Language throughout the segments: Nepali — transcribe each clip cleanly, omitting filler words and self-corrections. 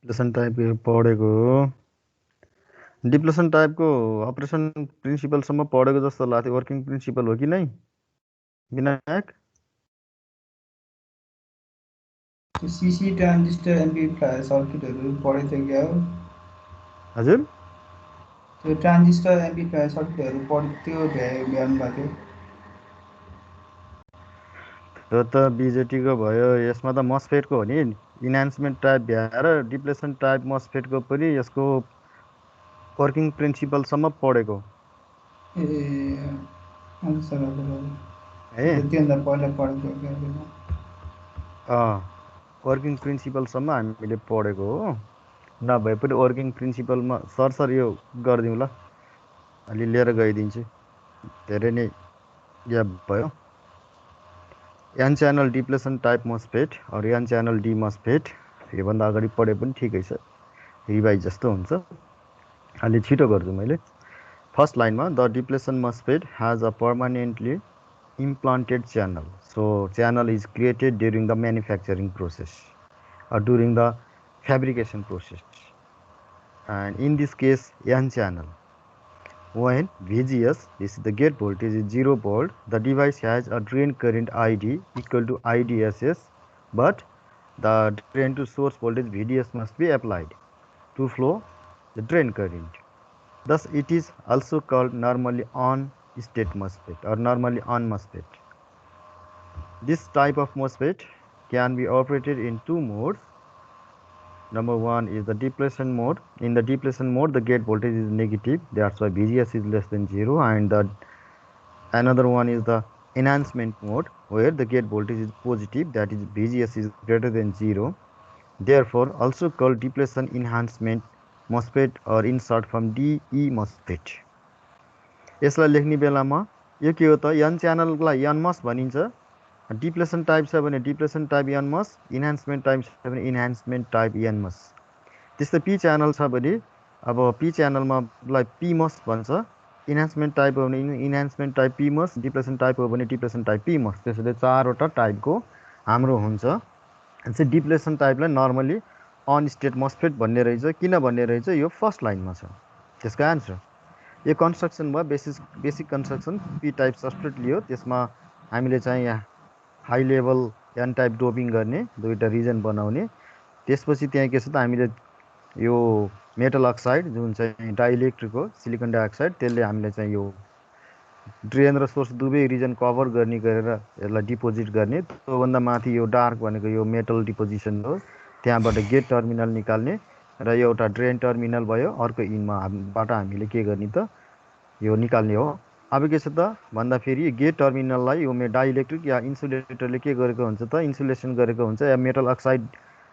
डिप्लेसन टाइप पढेको डिप्लेसन टाइपको अपरेसन प्रिन्सिपलसम्म पढेको जस्तो लाग्थ्यो। वर्किङ प्रिन्सिपल हो कि नै विनायक? सीसी ट्रान्जिस्टर एम्प्लिफायर सर्किटहरू पढेको थियो क्या हो? हजुर त्यो ट्रान्जिस्टर एम्प्लिफायर सर्किटहरू पढ्थ्यो भ्याउनु भएको थियो। त्यो त बिजेटीको भयो। यसमा त मस्फेटको हो नि। इन्हान्समेन्ट टाइप भ्याएर डिप्लेसन टाइप मस्फेटको पनि यसको वर्किङ प्रिन्सिपलसम्म पढेको ए हजुर हजुर हजुर। है। त्योभन्दा पहिला पढेको थियो क्या? वर्किङ प्रिन्सिपलसम्म हामीले पढेको हो। नभए पनि वर्किङ प्रिन्सिपलमा सरसर यो गरिदिउँ ल, अलि लिएर गइदिन्छु। धेरै नै ग्याप भयो। एन च्यानल डिप्लेसन टाइप मस्फेट अरू एन च्यानल डी मस्फेट योभन्दा अगाडि पढे पनि ठिकै छ, रिभाइज जस्तो हुन्छ। अलि छिटो गर्छु मैले। फर्स्ट लाइनमा the depletion MOSFET has a permanently implanted channel. So channel is created during the manufacturing process or during the fabrication process, and in this case n channel. When VGS, this is the gate voltage, is 0 volt, the device has a drain current ID equal to IDSS, but the drain to source voltage VDS must be applied to flow the drain current. Thus it is also called normally on state MOSFET or normally on MOSFET. This type of MOSFET can be operated in two modes. Number one is the depletion mode. In the depletion mode, the gate voltage is negative, that's why VGS is less than 0, and another one is the enhancement mode, where the gate voltage is positive, that is VGS is greater than 0. Therefore, also called depletion enhancement MOSFET or in short form DE MOSFET. यसलाई लेख्ने बेलामा यो के हो त, n च्यानललाई NMOS भनिन्छ। डिप्लेसन टाइप छ भने depletion type NMOS, enhancement type छ भने इन्हान्समेन्ट टाइप NMOS। त्यस्तै पी च्यानल छ भने अब पी च्यानलमा लाई PMOS भन्छ। इन्हान्समेन्ट टाइप हो भने enhancement type PMOS, depletion type हो भने डिप्लेसन टाइप PMOS। त्यसैले चारवटा टाइपको हाम्रो हुन्छ। चाहिँ डिप्लेसन टाइपलाई नर्मली अन स्टेट मस्फेट भन्ने रहेछ। किन भन्ने रहेछ? यो फर्स्ट लाइनमा छ, त्यसको आन्सर। यो कन्स्ट्रक्सन भयो, basic construction P type substrate लियो। त्यसमा हामीले चाहिँ यहाँ high level N type doping गर्ने, दुईवटा रिजन बनाउने। त्यसपछि त्यहाँ के छ त, हामीले यो मेटल अक्साइड जुन चाहिँ डाइइलेक्ट्रिक हो, सिलिकन डाइअक्साइड, त्यसले हामीले चाहिँ यो ड्रेन र सोर्स दुवै रिजन कभर गर्ने गरेर यसलाई डिपोजिट गर्ने। त्योभन्दा माथि यो डार्क भनेको यो मेटल डिपोजिसन हो, त्यहाँबाट गेट टर्मिनल निकाल्ने र एउटा ड्रेन टर्मिनल भयो। अर्को इनमाबाट हामीले के गर्ने त, यो निकाल्ने हो। अब के छ त भन्दाखेरि गेट टर्मिनललाई यो डाइइलेक्ट्रिक या इन्सुलेटरले के गरेको हुन्छ त, इन्सुलेसन गरेको हुन्छ। या मेटल अक्साइड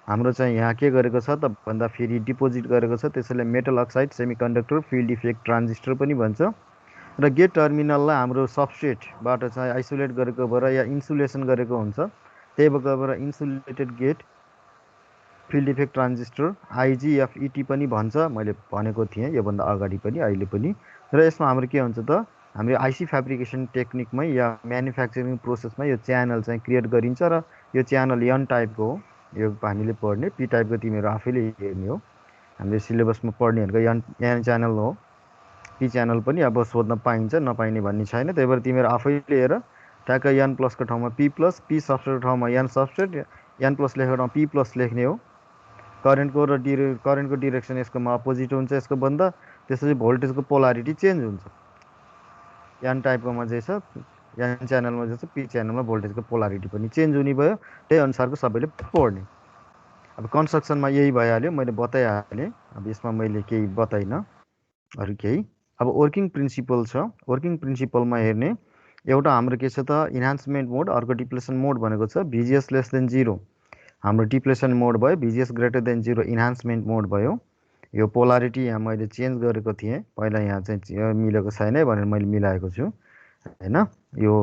हाम्रो चाहिँ यहाँ के गरेको छ त भन्दाखेरि डिपोजिट गरेको छ। त्यसैले metal oxide semiconductor field effect transistor पनि भन्छ। र गेट टर्मिनललाई हाम्रो सबस्ट्रेटबाट चाहिँ आइसोलेट गरेको भएर या इन्सुलेसन गरेको हुन्छ, त्यही भएर insulated gate field effect transistor IGFET पनि भन्छ। मैले भनेको थिएँ योभन्दा अगाडि पनि, अहिले पनि। र यसमा हाम्रो के हुन्छ त, हाम्रो आइसी फेब्रिकेसन टेक्निकमै या म्यानुफ्याक्चरिङ प्रोसेसमा यो च्यानल चाहिँ क्रिएट गरिन्छ। र यो च्यानल एन टाइपको हो, यो हामीले पढ्ने। पी टाइपको तिमीहरू आफैले हेर्ने हो, हामीले सिलेबसमा पढ्नेहरूको एन च्यानल हो। पी च्यानल पनि अब सोध्न पाइन्छ, नपाइने भन्ने छैन। त्यही भएर तिमीहरू आफैले हेर, ट्याक्क एन प्लसको ठाउँमा पी प्लस, पी सबस्ट्रेटको ठाउँमा एन सबस्ट्रेट, एन प्लस लेखेको ठाउँमा पी प्लस लेख्ने हो। करेन्टको डिरेक्सन यसकोमा अपोजिट हुन्छ यसको भन्दा। त्यसपछि भोल्टेजको पोलारिटी चेन्ज हुन्छ। एन टाइपकोमा चाहिँ छ, एन च्यानलमा चाहिँ छ, पी च्यानलमा भोल्टेजको पोलारिटी पनि चेन्ज हुने भयो। त्यही अनुसारको सबैले पढ्ने। अब कन्स्ट्रक्सनमा यही भइहाल्यो, मैले बताइहालेँ। अब यसमा मैले केही बताइनँ अरू केही। अब वर्किङ प्रिन्सिपल छ। वर्किङ प्रिन्सिपलमा हेर्ने, एउटा हाम्रो के छ त इन्हान्समेन्ट मोड, अर्को डिप्लेसन मोड भनेको छ। VGS लेस देन 0 हाम्रो डिप्लेसन मोड भयो, VGS ग्रेटर देन 0 इन्हान्समेन्ट मोड भयो। यो पोलारिटी यहाँ मैले चेन्ज गरेको थिएँ पहिला, यहाँ चाहिँ मिलेको छैन भनेर मैले मिलाएको छु हैन। यो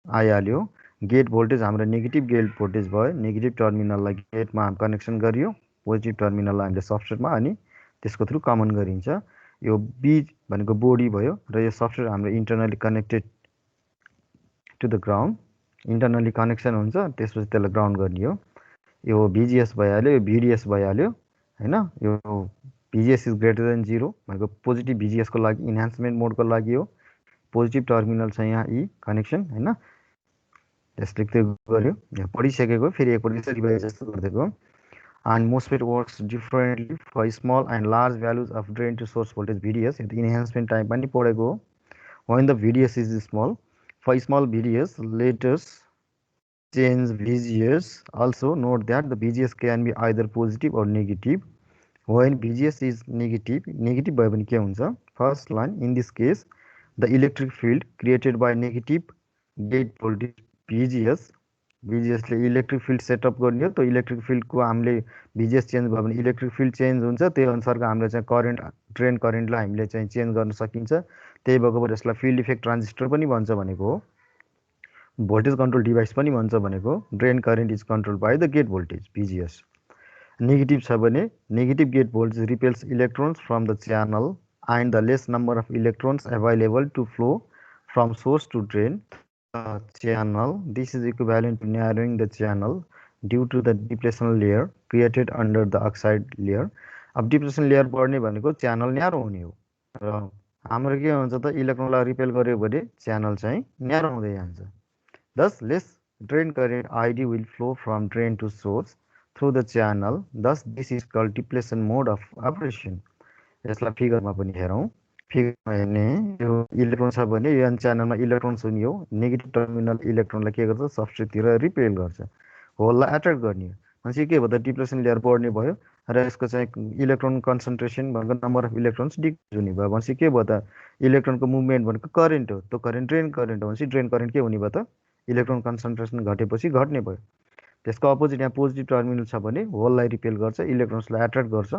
आइहाल्यो। गेट भोल्टेज हाम्रो नेगेटिभ गेट भोल्टेज भयो। नेगेटिभ टर्मिनललाई गेटमा कनेक्सन गरियो, पोजिटिभ टर्मिनललाई हामीले सबस्ट्रेटमा, अनि त्यसको थ्रु कमन गरिन्छ। यो बी भनेको बोडी भयो, र यो सबस्ट्रेट हाम्रो internally connected to the ground, internally connection हुन्छ। त्यसपछि त्यसलाई ग्राउन्ड गर्ने हो। यो VGS भइहाल्यो, यो VDS भइहाल्यो। हैन यो VGS इज ग्रेटर देन 0 भनेको पोजिटिभ VGS को लागि इन्हान्समेन्ट मोडको लागि हो पोजिटिभ टर्मिनल छ यहाँ ई कनेक्सन हैन त्यसले त्यो गर्यो यहाँ पढिसकेको फेरि एकपटक चाहिँ रिभाइज जस्तो गरिदिएको and MOSFET works differently for small and large values of drain to source voltage VDS यो enhancement type पनि पढेको हो when the VDS is small for small VDS let us change VGS also note that the VGS can be either positive or negative when VGS is negative भयो भने के हुन्छ first line in this case the electric field created by negative gate voltage VGS VGS ले इलेक्ट्रिक फिल्ड सेटअप गर्ने हो त्यो इलेक्ट्रिक फिल्डको हामीले VGS चेन्ज भयो भने इलेक्ट्रिक फिल्ड चेन्ज हुन्छ त्यही अनुसारको हामीले चाहिँ करेन्ट ड्रेन करेन्टलाई हामीले चाहिँ चेन्ज गर्न सकिन्छ त्यही भएको भएर यसलाई फिल्ड इफेक्ट ट्रान्जिस्टर पनि भन्छ भनेको हो भोल्टेज कन्ट्रोल डिभाइस पनि भन्छ भनेको drain current is control by the gate voltage VGS negative छ भने negative gate voltage repels electrons from the channel and the less number of electrons available to flow from source to drain channel this is equivalent to narrowing the channel due to the depletion layer created under the oxide layer अब डिप्लेसन लेयर बढ्ने भनेको च्यानल न्यारो हुने हो र हाम्रो के हुन्छ त इलेक्ट्रोनलाई रिपेल गर्यो भने च्यानल चाहिँ न्यारो हुँदै जान्छ thus less drain current ID will flow from drain to source through the channel thus this is called depletion mode of operation यसलाई फिगरमा पनि हेरौँ फिगरमा हेर्ने यो इलेक्ट्रोन छ भने यो च्यानलमा इलेक्ट्रोन्स हुने हो नेगेटिभ टर्मिनल इलेक्ट्रोनलाई के गर्छ सबस्ट्रेटतिर रिपेल गर्छ होललाई एट्र्याक्ट गर्ने हो भनेपछि के भयो त डिप्लेसन लेयर बढ्ने भयो र यसको चाहिँ इलेक्ट्रोन कन्सन्ट्रेसन भनेको नम्बर अफ इलेक्ट्रोन्स डिक्रिज हुने भयो भनेपछि के भयो त इलेक्ट्रोनको मुभमेन्ट भनेको करेन्ट हो त्यो करेन्ट ड्रेन करेन्ट हो भनेपछि ड्रेन करेन्ट के हुने भयो त इलेक्ट्रोन कन्सन्ट्रेसन घटेपछि घट्ने भयो त्यसको अपोजिट यहाँ पोजिटिभ टर्मिनल छ भने होललाई रिपेल गर्छ इलेक्ट्रोन्सलाई एट्र्याक्ट गर्छ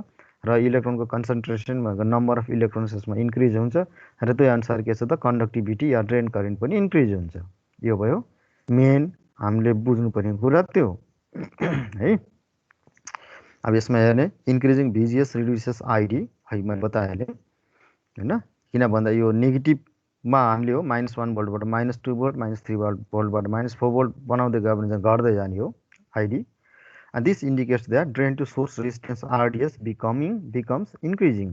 र इलेक्ट्रोनको कन्सन्ट्रेसन भनेको नम्बर अफ इलेक्ट्रोन्स यसमा इन्क्रिज हुन्छ र त्यही अनुसार के छ त कन्डक्टिभिटी या ड्रेन करेन्ट पनि इन्क्रिज हुन्छ यो भयो मेन हामीले बुझ्नुपर्ने कुरा त्यो है अब यसमा हेर्ने इन्क्रिजिङ VGS रिड्युसेस ID है मैले बताइहालेँ हैन किन भन्दा यो नेगेटिभमा हामीले हो -1 भोल्टबाट -2 भोल्ट -3 भोल्टबाट -4 भोल्ट बनाउँदै गयो भने चाहिँ घट्दै जाने हो ID and this indicates that drain to source resistance RDS becomes increasing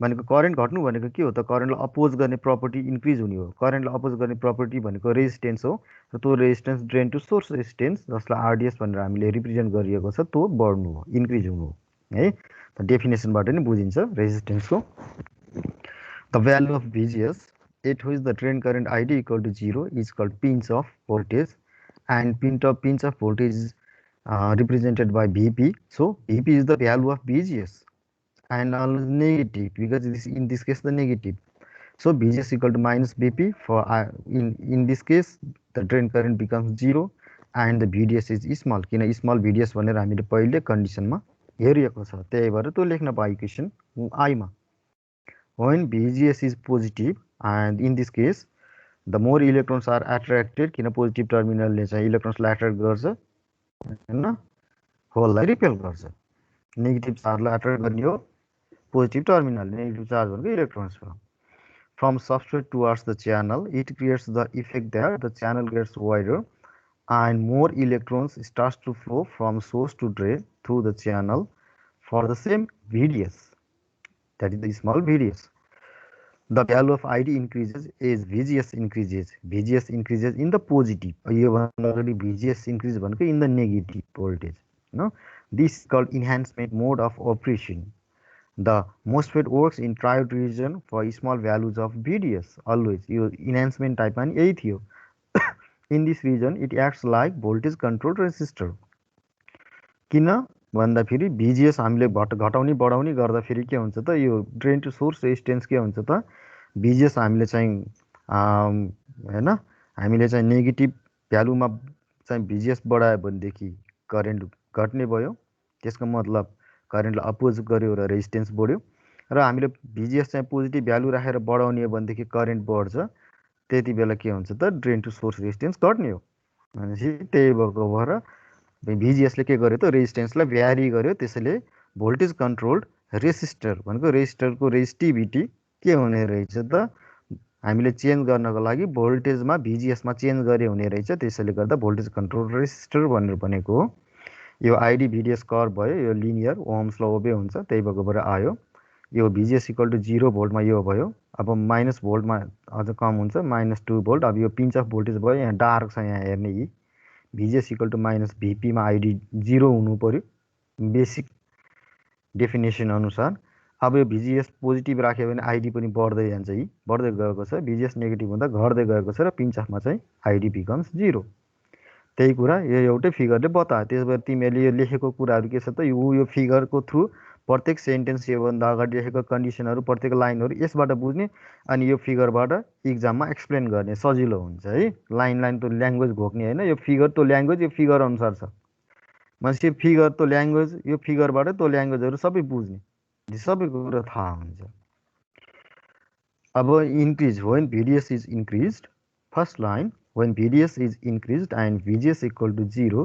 भनेको करेन्ट घट्नु भनेको के हो त करेन्टलाई अपोज गर्ने प्रपर्टी इन्क्रिज हुने हो करेन्टलाई अपोज गर्ने प्रपर्टी भनेको रेजिस्टेन्स हो र त्यो resistance drain to source resistance जसलाई RDS भनेर हामीले रिप्रेजेन्ट गरिएको छ त्यो बढ्नु हो इन्क्रिज हुनु हो है त डेफिनेसनबाट नि बुझिन्छ रेजिस्टेन्सको the value of VGS at which the drain current ID equal to 0 is called pinch of voltage and pinch of voltage is represented by VP. So VP is the value of VGS and always negative because in this case the negative. So VGS equal to minus VP for in this case the drain current becomes 0 and the VDS is small. किन small VDS भनेर हामीले पहिले कन्डिसनमा हेरिएको छ त्यही भएर त्यो लेख्न पाए इक्वेसन I मा when VGS is positive and in this case the more electrons are attracted किन पोजिटिभ टर्मिनलले चाहिँ इलेक्ट्रोन्सलाई एट्र्याक्ट गर्छ हैन होललाई रिपेल गर्छ नेगेटिभ चार्जलाई एट्र्याक्ट गर्ने हो पोजिटिभ टर्मिनल नेगेटिभ चार्ज भनेको इलेक्ट्रोन्स हो from substrate towards the channel it creates the effect that the channel gets wider and more electrons starts to flow from source to drain through the channel for the same VDS, that is the small VDS. The value of ID increases as VGS increases. VGS increases in the positive. Already VGS increase in the negative voltage. No, this is called enhancement mode of operation. The MOSFET works in triode region for small values of VDS. Always your enhancement type and 8 here. In this region, it acts like voltage controlled resistor. किन भन्दा फेरि VGS हामीले घटाउने बढाउने गर्दा फेरि के हुन्छ त यो ड्रेन टु सोर्स रेजिस्टेन्स के हुन्छ त VGS हामीले चाहिँ हैन हामीले चाहिँ नेगेटिभ भ्यालुमा चाहिँ VGS बढायो भनेदेखि करेन्ट घट्ने भयो त्यसको मतलब करेन्टलाई अपोज गर्यो र रेजिस्टेन्स बढ्यो र हामीले VGS चाहिँ पोजिटिभ भ्यालु राखेर बढाउने हो भनेदेखि करेन्ट बढ्छ त्यति बेला के हुन्छ त ड्रेन टु सोर्स रेजिस्टेन्स घट्ने हो भनेपछि त्यही भएको भएर VGS ले के गर्यो त रेजिस्टेन्सलाई भ्यारी गर्यो त्यसैले भोल्टेज कन्ट्रोल्ड रेसिस्टर भनेको रेजिस्टरको रेजिस्टिभिटी के हुने रहेछ त हामीले चेन्ज गर्नको लागि भोल्टेजमा VGS मा चेन्ज गरे हुने रहेछ त्यसैले गर्दा भोल्टेज कन्ट्रोल रेसिस्टर भनेर भनेको हो यो आइडी भिडिएस कर्भ भयो, यो लिनियर ओम्स ल ओबे हुन्छ, त्यही भएकोबाट आयो। यो भिजिएस इक्वल टु 0 भोल्टमा यो भयो। अब माइनस भोल्टमा अझ कम हुन्छ, -2 भोल्ट। अब यो पिन्च अफ भोल्टेज भयो, यहाँ डार्क छ, यहाँ हेर्ने यी भिजिएस इक्वल टु माइनस भिपीमा आइडी 0 हुनु पर्यो बेसिक डेफिनेसन अनुसार। अब यो भिजिएस पोजिटिभ राख्यो भने आइडी पनि बढ्दै जान्छ, यी बढ्दै गएको छ। भिजिएस नेगेटिभ हुँदा घट्दै गएको छ र पिन्च अफमा चाहिँ आइडी बिकम्स 0। त्यही कुरा यो एउटै फिगरले बतायो। त्यसो भए तिमीहरूले यो लेखेको कुराहरू के छ त, यो फिगरको थ्रु प्रत्येक सेन्टेन्स योभन्दा अगाडि लेखेको कन्डिसनहरू प्रत्येक लाइनहरू यसबाट बुझ्ने, अनि यो फिगरबाट इक्जाममा एक्सप्लेन गर्ने सजिलो हुन्छ है। लाइन लाइन त ल्याङ्ग्वेज घोक्ने होइन, यो फिगर त ल्याङ्ग्वेज, यो फिगर अनुसार छ। मान्छे फिगर त ल्याङ्ग्वेज, यो फिगरबाट त ल्याङ्ग्वेजहरू सबै बुझ्ने, सबै कुरा थाहा हुन्छ। अब increase, when VDS is increase, first line, when VDS is increased and VGS equal to 0,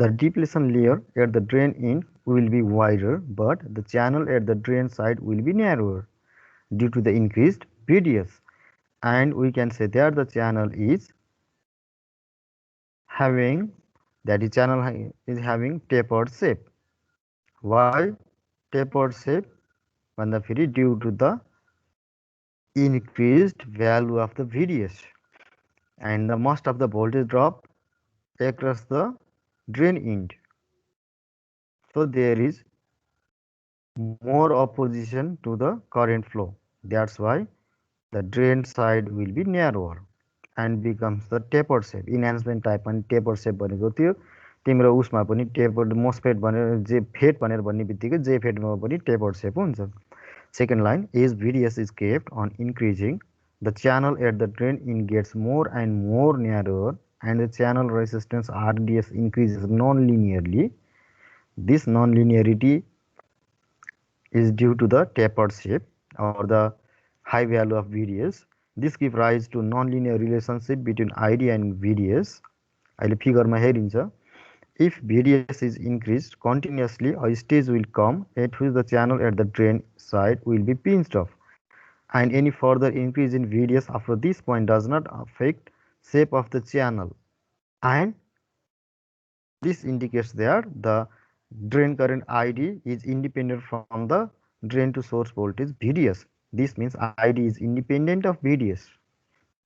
the depletion layer at the drain end will be wider, but the channel at the drain side will be narrower due to the increased VDS. And we can say that the channel is having, that is channel is having tapered shape. Why tapered shape? Due to the increased value of the VDS. And the most of the voltage drop across the drain end. So there is more opposition to the current flow. That's why the drain side will be narrower and becomes the tapered shape. Enhancement type and tapered shape भनेको थियो तिम्रो उसमा पनि tapered MOSFET भनेर जे फेट भनेर भन्ने बित्तिकै जे फेटमा पनि tapered shape हुन्छ। Second line is VDS is kept on increasing, the channel at the drain in gets more and more narrower and the channel resistance RDS increases non-linearly. This non-linearity is due to the tapered shape or the high value of VDS. This gives rise to non-linear relationship between ID and VDS. अहिले फिगरमा हेरिन्छ, if VDS is increased continuously, a stage will come at which the channel at the drain side will be pinched off, and any further increase in VDS after this point does not affect shape of the channel, and this indicates that the drain current ID is independent from the drain to source voltage VDS. This means ID is independent of VDS.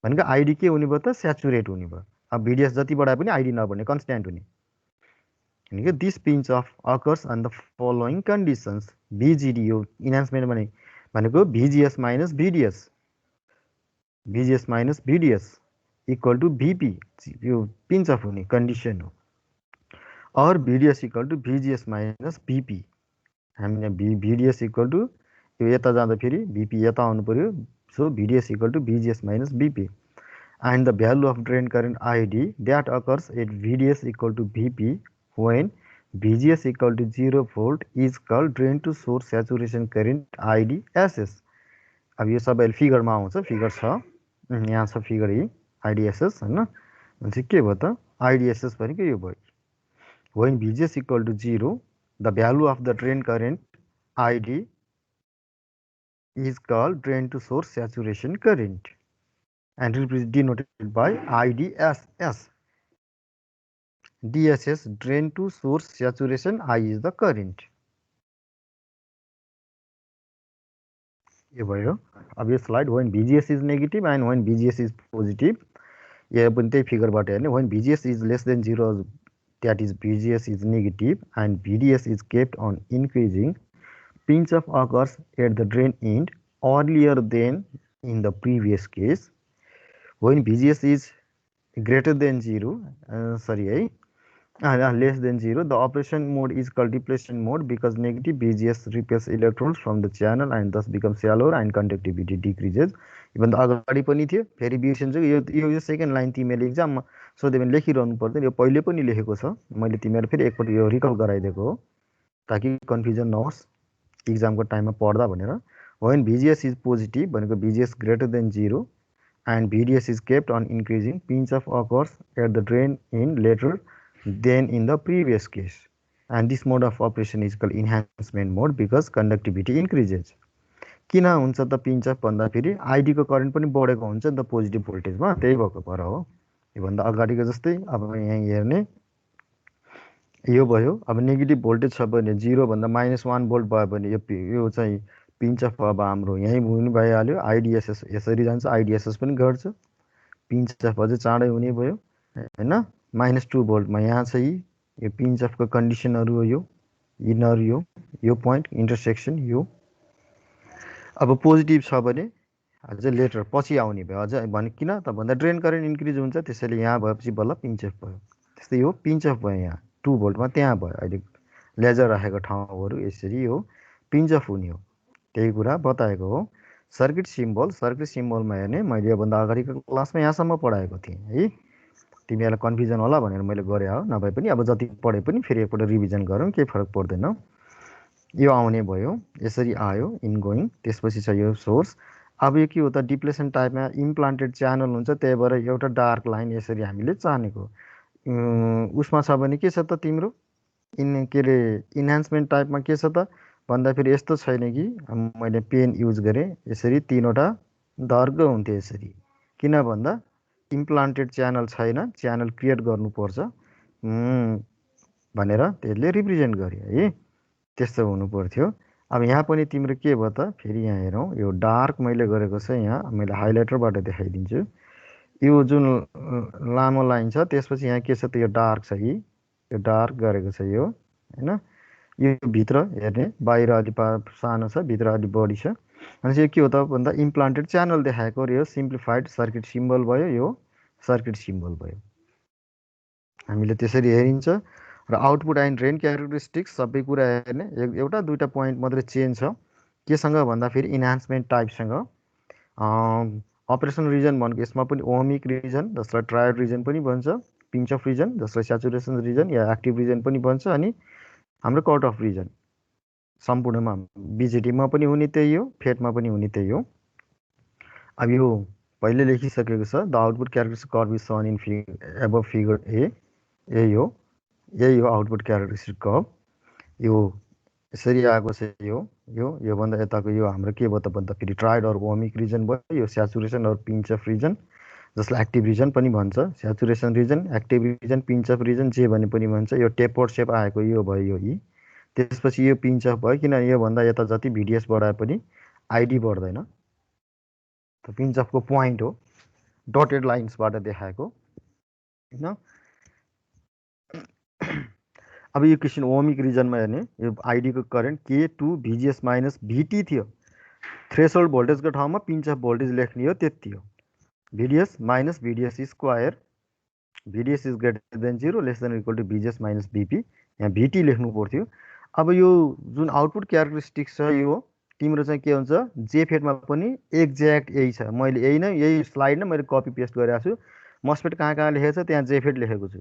भनेको ID के हुने भयो त, स्याचुरेट हुने भयो। अब VDS जति बढाए पनि ID नबढ्ने, कन्स्ट्यान्ट हुने। This pinch off occurs under the following conditions. VGD यो इन्हान्समेन्ट भनेको VGS minus VDS, VGS minus VDS equal to VP, यो पिन्च अफ हुने कन्डिसन हो। और VDS equal to VGS minus VP, हामीले VDS equal to यो यता जाँदा फेरि VP यता आउनु पर्यो, so VDS equal to VGS minus VP, and the value of drain current ID that occurs at VDS equal to VP when VGS equal to 0 volt is called drain to source saturation current IDSS. अब यो सबै फिगरमा आउँछ, फिगर छ यहाँ छ फिगर यी IDSS हैन। अनि के भयो त, IDSS भनेको यो भयो। When VGS equal to 0, the value of the drain current ID is called drain to source saturation current and it is denoted by IDSS. DSS, drain to source saturation, I is the current. यो भयो। अब यो slide when VGS is negative and when VGS is positive, यो पनि त्यही फिगरबाट हेर्ने। when VGS is less than 0, that is VGS is negative and VDS is kept on increasing, pinch off occurs at the drain end earlier than in the previous case. When VGS is greater than 0, less than 0, the operation mode is called depletion mode because negative VGS repels electrons from the channel and thus becomes shallower and conductivity decreases. Even the अगाडि पनि थियो, फेरि बिर्सिन्छ। यो सेकेन्ड लाइन तिमीले एक्जाममा सोध्यो भने लेखिरहनु पर्दैन, यो पहिले पनि लेखेको छ, मैले तिमीलाई फेरि एकपल्ट यो रिकल गराइदिएको हो ताकि कन्फ्युजन नहोस् एक्जामको टाइममा पढ्दा भनेर। when VGS is positive भनेको VGS greater than 0 and VDS is kept on increasing, pinch off occurs at the drain end later than in the previous case, and this mode of operation is called enhancement mode because conductivity increases. किन हुन्छ त पिन्च अफ भन्दा फेरि आइडी को करेन्ट पनि बढेको हुन्छ नि त पोजिटिभ भोल्टेजमा, त्यही भएको भएर हो। यो भन्दा अगाडिको जस्तै अब यहाँ हेर्ने यो भयो। अब नेगेटिभ भोल्टेज छ भने 0 भन्दा -1 भोल्ट भयो भने यो चाहिँ पिन्च अफ अब हाम्रो यहीँ हुने भइहाल्यो। आइडिएसएस यसरी जान्छ, आइडिएसएस पनि घट्छ, पिन्च अफ अझै चाँडै हुने भयो हैन। -2 भोल्टमा यहाँ चाहिँ यो पिन्च अफको कन्डिसनहरू हो, यो इनर यो पोइन्ट इन्टरसेक्सन यो। अब पोजिटिभ छ भने अझै लेटर पछि आउने भयो अझ भने किन त भन्दा ड्रेन करेन्ट इन्क्रिज हुन्छ, त्यसैले यहाँ भएपछि बल्ल पिन्च अफ भयो। त्यस्तै हो पिन्च अफ भयो यहाँ 2 भोल्टमा त्यहाँ भयो। अहिले लेजर राखेको ठाउँहरू यसरी हो पिन्च अफ हुने हो, त्यही कुरा बताएको हो। सर्किट सिम्बलमा हेर्ने मैले योभन्दा अगाडिको क्लासमा यहाँसम्म पढाएको थिएँ है। तिमीहरूलाई कन्फ्युजन होला भनेर मैले गरेँ हो, नभए पनि अब जति पढे पनि फेरि एकपल्ट रिभिजन गरौँ, केही फरक पर्दैन। यो आउने भयो, यसरी आयो इनगोइङ। त्यसपछि छ यो सोर्स। अब यो के हो त डिप्लेसन टाइपमा इम्प्लान्टेड च्यानल हुन्छ, त्यही भएर एउटा डार्क लाइन यसरी हामीले चानेको। उसमा छ भने के छ त तिम्रो के अरे इन्हान्समेन्ट टाइपमा के छ त भन्दाखेरि यस्तो छैन कि मैले पेन युज गरेँ यसरी 3वटा दर्ग हुन्थ्यो यसरी। किन भन्दा इम्प्लान्टेड च्यानल छैन, च्यानल क्रिएट गर्नुपर्छ भनेर त्यसले रिप्रेजेन्ट गर्यो है, त्यस्तो हुनु पर्थ्यो। अब यहाँ पनि तिम्रो के भयो त फेरि यहाँ हेरौँ, यो डार्क मैले गरेको छ यहाँ, मैले हाइलाइटरबाट देखाइदिन्छु। यो जुन लामो लाइन छ त्यसपछि यहाँ के छ त यो डार्क छ, यो डार्क गरेको छ यो हैन। यो भित्र हेर्ने बाहिर अलि सानो छ, भित्र अलि बढी छ। अनि यो के हो त भन्दा इम्प्लान्टेड च्यानल देखाएको र यो सिम्प्लिफाइड सर्किट सिम्बल भयो, यो सर्किट सिम्बल भयो। हामीले त्यसरी हेरिन्छ। र आउटपुट एन्ड ड्रेन क्यारेक्टरिस्टिक्स सबै कुरा हेर्ने, एउटा दुईवटा पोइन्ट मात्रै चेन्ज छ केसँग भन्दाखेरि इन्हान्समेन्ट टाइपसँग। अपरेसन रिजन भनेको यसमा पनि ओमिक रिजन जसलाई ट्रायड रिजन पनि भन्छ, पिन्च अफ रिजन जसलाई स्याचुरेसन रिजन या एक्टिभ रिजन पनि भन्छ, अनि हाम्रो कट अफ रिजन। सम्पूर्णमा बिजेटीमा पनि हुने त्यही हो, फेटमा पनि हुने त्यही हो। अब यो पहिले लेखिसकेको छ, the output characteristic curve is shown in above figure A, यही हो आउटपुट क्यारेक्टरिस्टिक कर्भ। यो यसरी आएको छ, योभन्दा यताको यो हाम्रो के भयो त भन्दा फेरि ट्रायड अर ओमिक रिजन भयो, यो saturation or pinch off region जसलाई एक्टिभ रिजन पनि भन्छ। Saturation region, active region, pinch off region जे भने पनि भन्छ। यो टेपर्ड सेप आएको यो भयो यो त्यसपछि यो पिन्च अफ भयो, किनभने योभन्दा यता जति भिडिएस बढाए पनि आइडी बढ्दैन, त पिन्च अफको पोइन्ट हो, डटेड लाइन्सबाट देखाएको होइन। अब यो क्वेसन ओमिक रिजनमा हेर्ने, यो आइडीको current K2 VGS minus VT थियो। थ्रेसोल्ड भोल्टेजको ठाउँमा पिन्च अफ भोल्टेज लेख्ने हो, त्यति हो। VDS minus VDS square, VDS is greater than 0 less than equal to VGS minus VP, यहाँ VT लेख्नु पर्थ्यो। अब यो जुन आउटपुट क्यारेक्टरिस्टिक्स छ यो तिम्रो चाहिँ के हुन्छ, जेफेटमा पनि एक्ज्याक्ट यही छ। मैले यही स्लाइड नै मैले कपी पेस्ट गरेको छु। मस्फेट कहाँ कहाँ लेखेको छ त्यहाँ जेफेट लेखेको छु।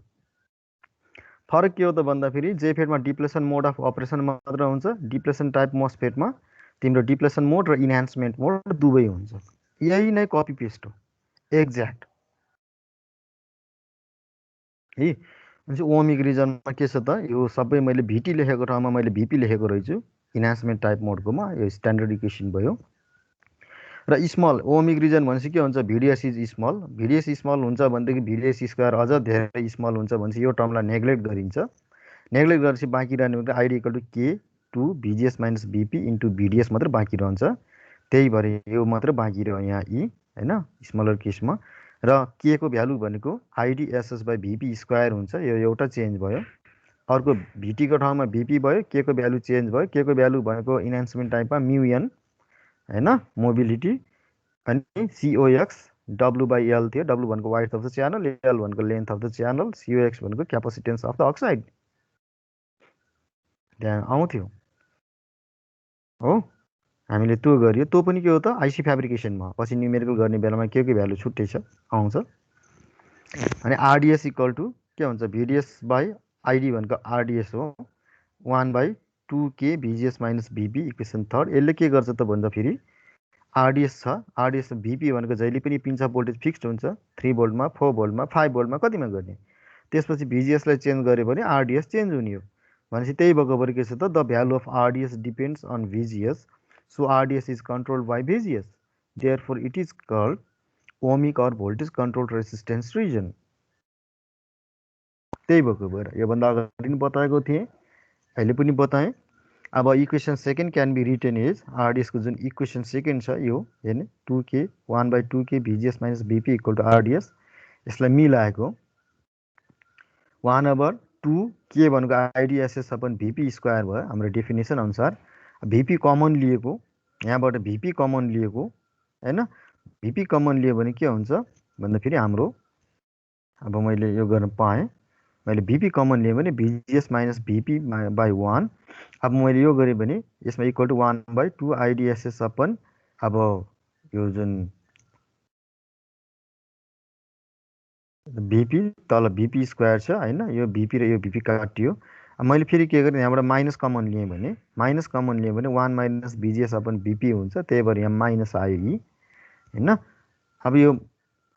फरक के हो त भन्दाखेरि जेफेटमा डिप्लेसन मोड अफ अपरेसन मात्र हुन्छ, डिप्लेसन टाइप मस्फेटमा तिम्रो डिप्लेसन मोड र इन्हान्समेन्ट मोड दुवै हुन्छ। यही नै कपी पेस्ट हो, एक्ज्याक्ट है। ओमिक रिजनमा के छ त यो सबै मैले VT लेखेको ठाउँमा मैले VP लेखेको रहेछु इन्हान्समेन्ट टाइप मोडकोमा, यो स्ट्यान्डर्ड इक्वेसन भयो। र स्मल ओमिक रिजन भनेपछि के हुन्छ, VDS is small. VDS small हुन्छ भनेदेखि VDS स्क्वायर अझ धेरै स्मल हुन्छ भनेपछि यो टर्मलाई नेग्लेक्ट गरिन्छ। नेग्लेक्ट गरेपछि बाँकी रहने भनेको ID equal to K2 VGS minus VP into VDS मात्रै बाँकी रहन्छ। त्यही भएर यो मात्रै बाँकी रह्यो यहाँ होइन स्मलर केसमा। र के को भ्यालु भनेको IDSS बाई VP स्क्वायर हुन्छ, यो एउटा चेन्ज भयो। अर्को VT को ठाउँमा VP भयो, के को भ्यालु चेन्ज भयो। के को भ्यालु भनेको इन्हान्समेन्ट टाइपमा म्युएन होइन, मोबिलिटी, अनि COX W/L थियो। W भनेको वाइड्थ अफ द च्यानल, L भनेको length of the channel, COX भनेको क्यापेसिटेन्स अफ द अक्साइड, त्यहाँ आउँथ्यो हो। हामीले त्यो गरियो, त्यो पनि के हो त आइसी फेब्रिकेसनमा पछि न्युमेरिकल गर्ने बेलामा के भ्यालु छुट्टै छ आउँछ। अनि RDS इक्वल टु के हुन्छ, VDS बाई आइडी भनेको RDS हो, 1/2K VGS minus VP equation third. यसले के गर्छ त भन्दा फेरि RDS छ, RDS VP भनेको जहिले पनि पिन्च अफ भोल्टेज फिक्स्ड हुन्छ, 3 भोल्टमा 4 भोल्टमा 5 भोल्टमा कतिमा गर्ने। त्यसपछि VGSलाई चेन्ज गऱ्यो भने RDS चेन्ज हुने हो भनेपछि त्यही भएको के छ त, the value of RDS depends on VGS, so RDS is controlled by VGS, therefore it is called ohmic or voltage control resistance region. त्यही भएको भएर योभन्दा अगाडि पनि बताएको थिएँ, अहिले पनि बताएँ। अब equation second can be written as आरडिएसको जुन इक्वेसन सेकेन्ड छ यो हेर्ने 2k 1/2k VGS minus VP equal to RDS, यसलाई मिलाएको 1/2k भनेको आइडिएसएस अपन भिपी स्क्वायर भयो हाम्रो डेफिनेसन अनुसार। भिपी कमन लिएको, यहाँबाट भिपी कमन लिएको होइन, भिपी कमन लियो भने के हुन्छ भन्दाखेरि हाम्रो, अब मैले यो गर्न पाएँ, मैले भिपी कमन लिएँ भने भिजिएस माइनस भिपी बाई 1। अब मैले यो गरेँ भने यसमा इक्वल टु 1/2 आइडिएसएस अपन अब यो जुन भिपी तल भिपी स्क्वायर छ होइन, यो भिपी र यो भिपी काटियो। अब मैले फेरि के गरेँ, यहाँबाट माइनस कमन लिएँ भने 1 माइनस भिजिएस अपन भिपी हुन्छ, त्यही भएर यहाँ माइनस आयो यी होइन। अब यो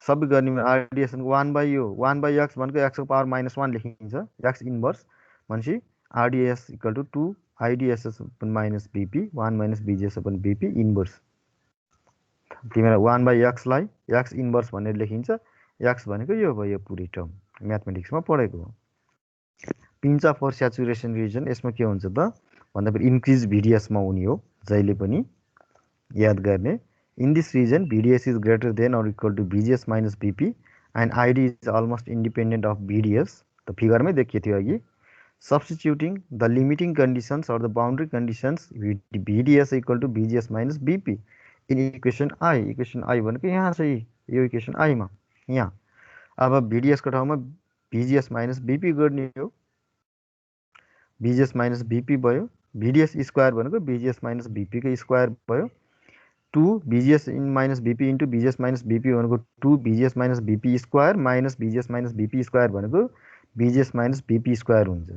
सबै गर्ने आरडिएस 1/x भनेको एक्सको पावर -1 लेखिन्छ, एक्स इन्भर्स भनेपछि RDS equal to 2 IDSS upon minus VP 1 minus VGS upon VP inverse. तिमीलाई 1/x लाई एक्स इन्भर्स भनेर लेखिन्छ, एक्स भनेको यो भयो, यो पुरै टर्म म्याथमेटिक्समा पढेको हो। Pinch off or saturation region यसमा के हुन्छ त भन्दाखेरि इन्क्रिज भिडिएसमा हुने हो जहिले पनि याद गर्ने। In this region VDS is greater than or equal to VGS minus VP and ID is almost independent of VDS. त फिगरमै देखिएको थियो अघि। Substituting the limiting conditions or the boundary conditions VDS equal to VGS minus VP in equation I. Equation I भनेको यहाँ छ, यो इक्वेसन आईमा यहाँ। अब भिडिएसको ठाउँमा भिजिएस माइनस भिपी गर्ने हो, भिजिएस माइनस भिपी भयो, भिडिएस स्क्वायर भनेको भिजिएस माइनस भिपीको स्क्वायर भयो, 2 VGS minus VP into VGS minus VP भनेको 2 VGS minus VP square minus VGS minus VP square भनेको भिजिएस माइनस भिपी स्क्वायर हुन्छ।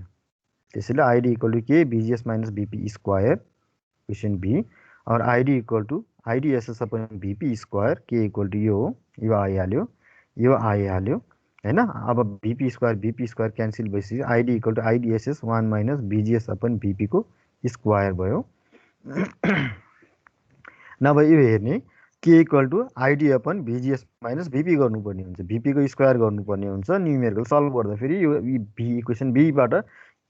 त्यसैले ID equal to K VGS minus VP square question B, or ID equal to IDSS upon VP square K equal to यो हो, यो आइहाल्यो, यो आइहाल्यो होइन। अब भिपी स्क्वायर क्यान्सल भइसक्यो, ID equal to IDSS 1 minus VGS upon भिपीको स्क्वायर भयो। नभए यो हेर्ने K equal to ID upon VGS minus VP गर्नुपर्ने हुन्छ, भिपीको स्क्वायर गर्नुपर्ने हुन्छ। न्युमेरिकल सल्भ गर्दाखेरि यो भी इक्वेसन बीबाट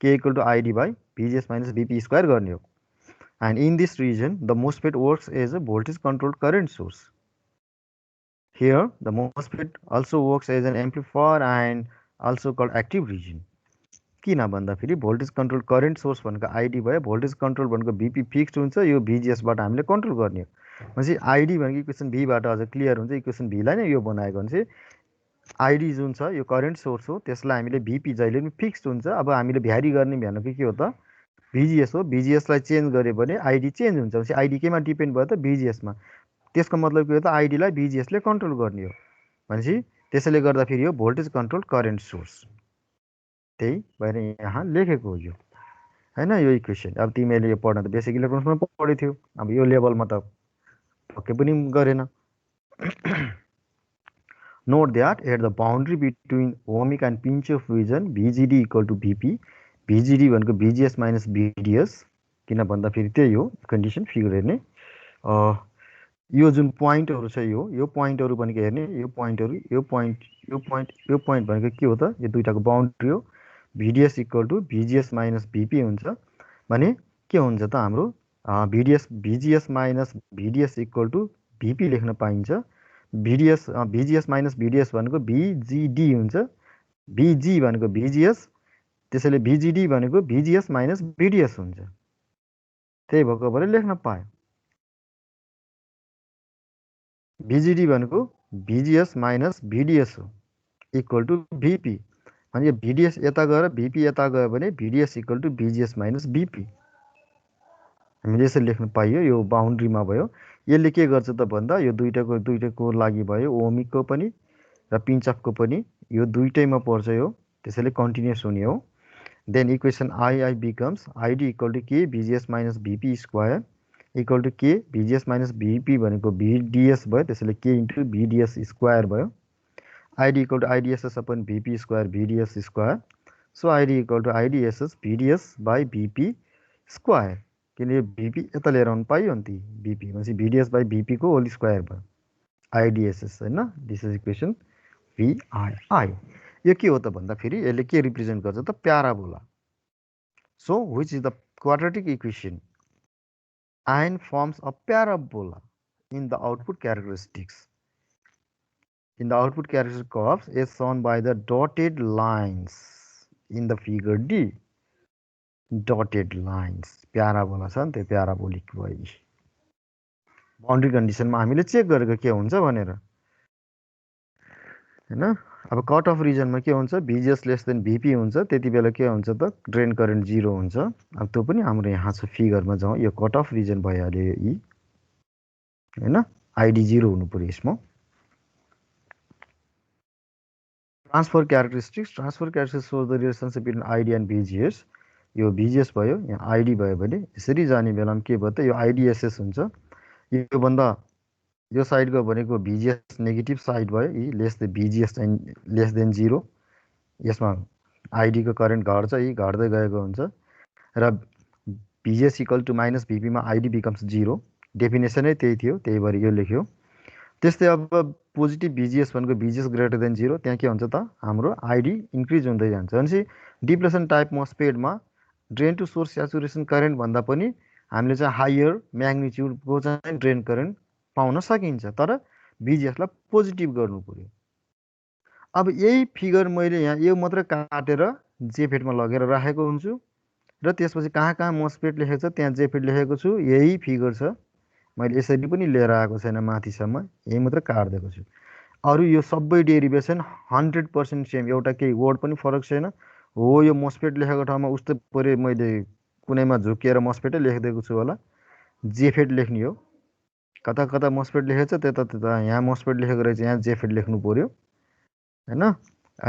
K equal to ID by VGS minus VP square गर्ने हो। And in this region the MOSFET works as a voltage controlled current source. Here, the MOSFET also works as an amplifier and also called active region. किन भन्दाखेरि भोल्टेज कन्ट्रोल करेन्ट सोर्स भनेको आइडी भयो, भोल्टेज कन्ट्रोल भनेको भिपी फिक्स्ड हुन्छ, यो भिजिएसबाट हामीले कन्ट्रोल गर्ने हो भनेपछि आइडी भनेको इक्वेसन भीबाट अझ क्लियर हुन्छ। इक्वेसन भीलाई नै यो बनाएको भने चाहिँ आइडी जुन छ यो करेन्ट सोर्स हो, त्यसलाई हामीले भिपी जहिले पनि फिक्स्ड हुन्छ। अब हामीले भ्यारी गर्ने भनेको के हो त भिजिएस हो, भिजिएसलाई चेन्ज गऱ्यो भने आइडी चेन्ज हुन्छ, भनेपछि आइडी केमा डिपेन्ड भयो त भिजिएसमा। त्यसको मतलब के हो त आइडीलाई भिजिएसले कन्ट्रोल गर्ने हो भनेपछि त्यसैले गर्दाखेरि यो भोल्टेज कन्ट्रोल करेन्ट सोर्स, त्यही भएर यहाँ लेखेको हो यो होइन यो इक्वेसन। अब तिमीले यो पढ्न त बेसिक इलेक्ट्रोन्समा पढेको थियो, अब यो लेभलमा त पक्कै पनि गरेन। Note that at the boundary between ohmic and pinch off region VGD equal to VP, VGD भनेको भिजिएस माइनस भिडिएस, किन भन्दाखेरि त्यही हो कन्डिसन। फिगर हेर्ने यो जुन पोइन्टहरू छ यो पोइन्टहरू भनेको हेर्ने यो पोइन्टहरू, यो पोइन्ट भनेको के हो त यो दुईटाको बाउन्ड्री हो। भिडिएस equal to VGS minus VP हुन्छ भने के हुन्छ त हाम्रो भिजिएस माइनस भिडिएस इक्वल टु भिपी लेख्न पाइन्छ। भिजिएस माइनस भिडिएस भनेको भिजिडी हुन्छ, भिजी भनेको भिजिएस, त्यसैले भिजिडी भनेको भिजिएस माइनस भिडिएस हुन्छ, त्यही भएको भएर लेख्न पायो। भिजिडी भनेको भिजिएस माइनस भिडिएस हो इक्वल टु भिपी भने भिडिएस यता गएर भिपी यता गयो भने भिडिएस equal to VGS minus VP हामीले यसरी लेख्न पाइयो। यो बाउन्ड्रीमा भयो। यसले के गर्छ त भन्दा यो दुईटाको लागि भयो, ओमिकको पनि र पिन्चअपको पनि, यो दुईटैमा पर्छ यो, त्यसैले कन्टिन्युस हुने हो। Then equation I becomes ID equal to K VGS minus VP square equal to K VGS minus VP भनेको भिडिएस भयो, त्यसैले के इन्टु भिडिएस स्क्वायर भयो। ID equal to IDSS upon VP square VDS square, so ID equal to IDSS VDS by VP square, किनकि भिपी यता लिएर आउनु पाइयो नि त भिपी भनेपछि भिडिएस बाई भिपीको होल स्क्वायर भयो आइडिएसएस होइन। दिस इज इक्वेसन भिआइआई यो के हो त भन्दाखेरि यसले के रिप्रेजेन्ट गर्छ त parabola so which is the quadratic equation and forms a parabola in the output characteristics. In the output characteristic curves is shown by the dotted lines in the figure D. Dotted lines parabola छ नि त्यो प्याराबोलिक भयो बाउन्ड्री कन्डिसनमा हामीले चेक गरेको के हुन्छ भनेर हैन अब कट अफ रिजनमा के हुन्छ VGS लेस देन VP हुन्छ त्यति बेला के हुन्छ त ड्रेन करेन्ट 0 हुन्छ अब त्यो पनि हाम्रो यहाँ छ फिगरमा जाउँ यो कट अफ रिजन भइहाल्यो यो ई हैन ID 0 हुनु पर्यो यसमा transfer characteristics shows the relationship between ID and VGS यो VGS भयो यहाँ ID भयो भने यसरी जाने बेलामा के भयो त यो IDSS हुन्छ यो भन्दा यो साइडको भनेको VGS नेगेटिभ साइड भयो यी lace the VGS and less than 0 यसमा ID को करेन्ट घट्छ यी घट्दै गएको हुन्छ र VGS equal to minus VP मा ID बिकम्स 0 डेफिनेसनै त्यही थियो त्यही भएर यो लेख्यो त्यस्तै अब पोजिटिभ VGS भनेको VGS ग्रेटर देन 0 त्यहाँ के हुन्छ त हाम्रो ID इन्क्रिज हुँदै जान्छ भनेपछि डिप्लेसन टाइप मोस्फेट मा drain to source saturation current भन्दा पनि हामीले चाहिँ हायर म्याग्निट्युडको चाहिँ ड्रेन करेन्ट पाउन सकिन्छ तर VGS लाई पोजिटिभ गर्नु पर्यो अब यही फिगर मैले यहाँ यो मात्र काटेर जेफेट मा लगेर राखेको हुन्छु र त्यसपछि कहाँ कहाँ मोस्फेट लेखेको छ त्यहाँ जेफेट लेखेको छु यही फिगर छ मैले यसरी पनि लिएर आएको छैन माथिसम्म यही मात्र काट्दिएको छु अरु यो सबै डेरिभेसन 100% सेम एउटा केही वर्ड पनि फरक छैन हो यो मोस्फेट लेखेको ठाउँमा उस्तै परे मैले कुनैमा झुकेर मोस्फेटै लेखिदिएको छु होला जेफेट लेख्ने हो कता कता मोस्फेट लेखेको छ त्यता त्यता यहाँ मोस्फेट लेखेको रहेछ यहाँ जेफेट लेख्नु पर्यो हैन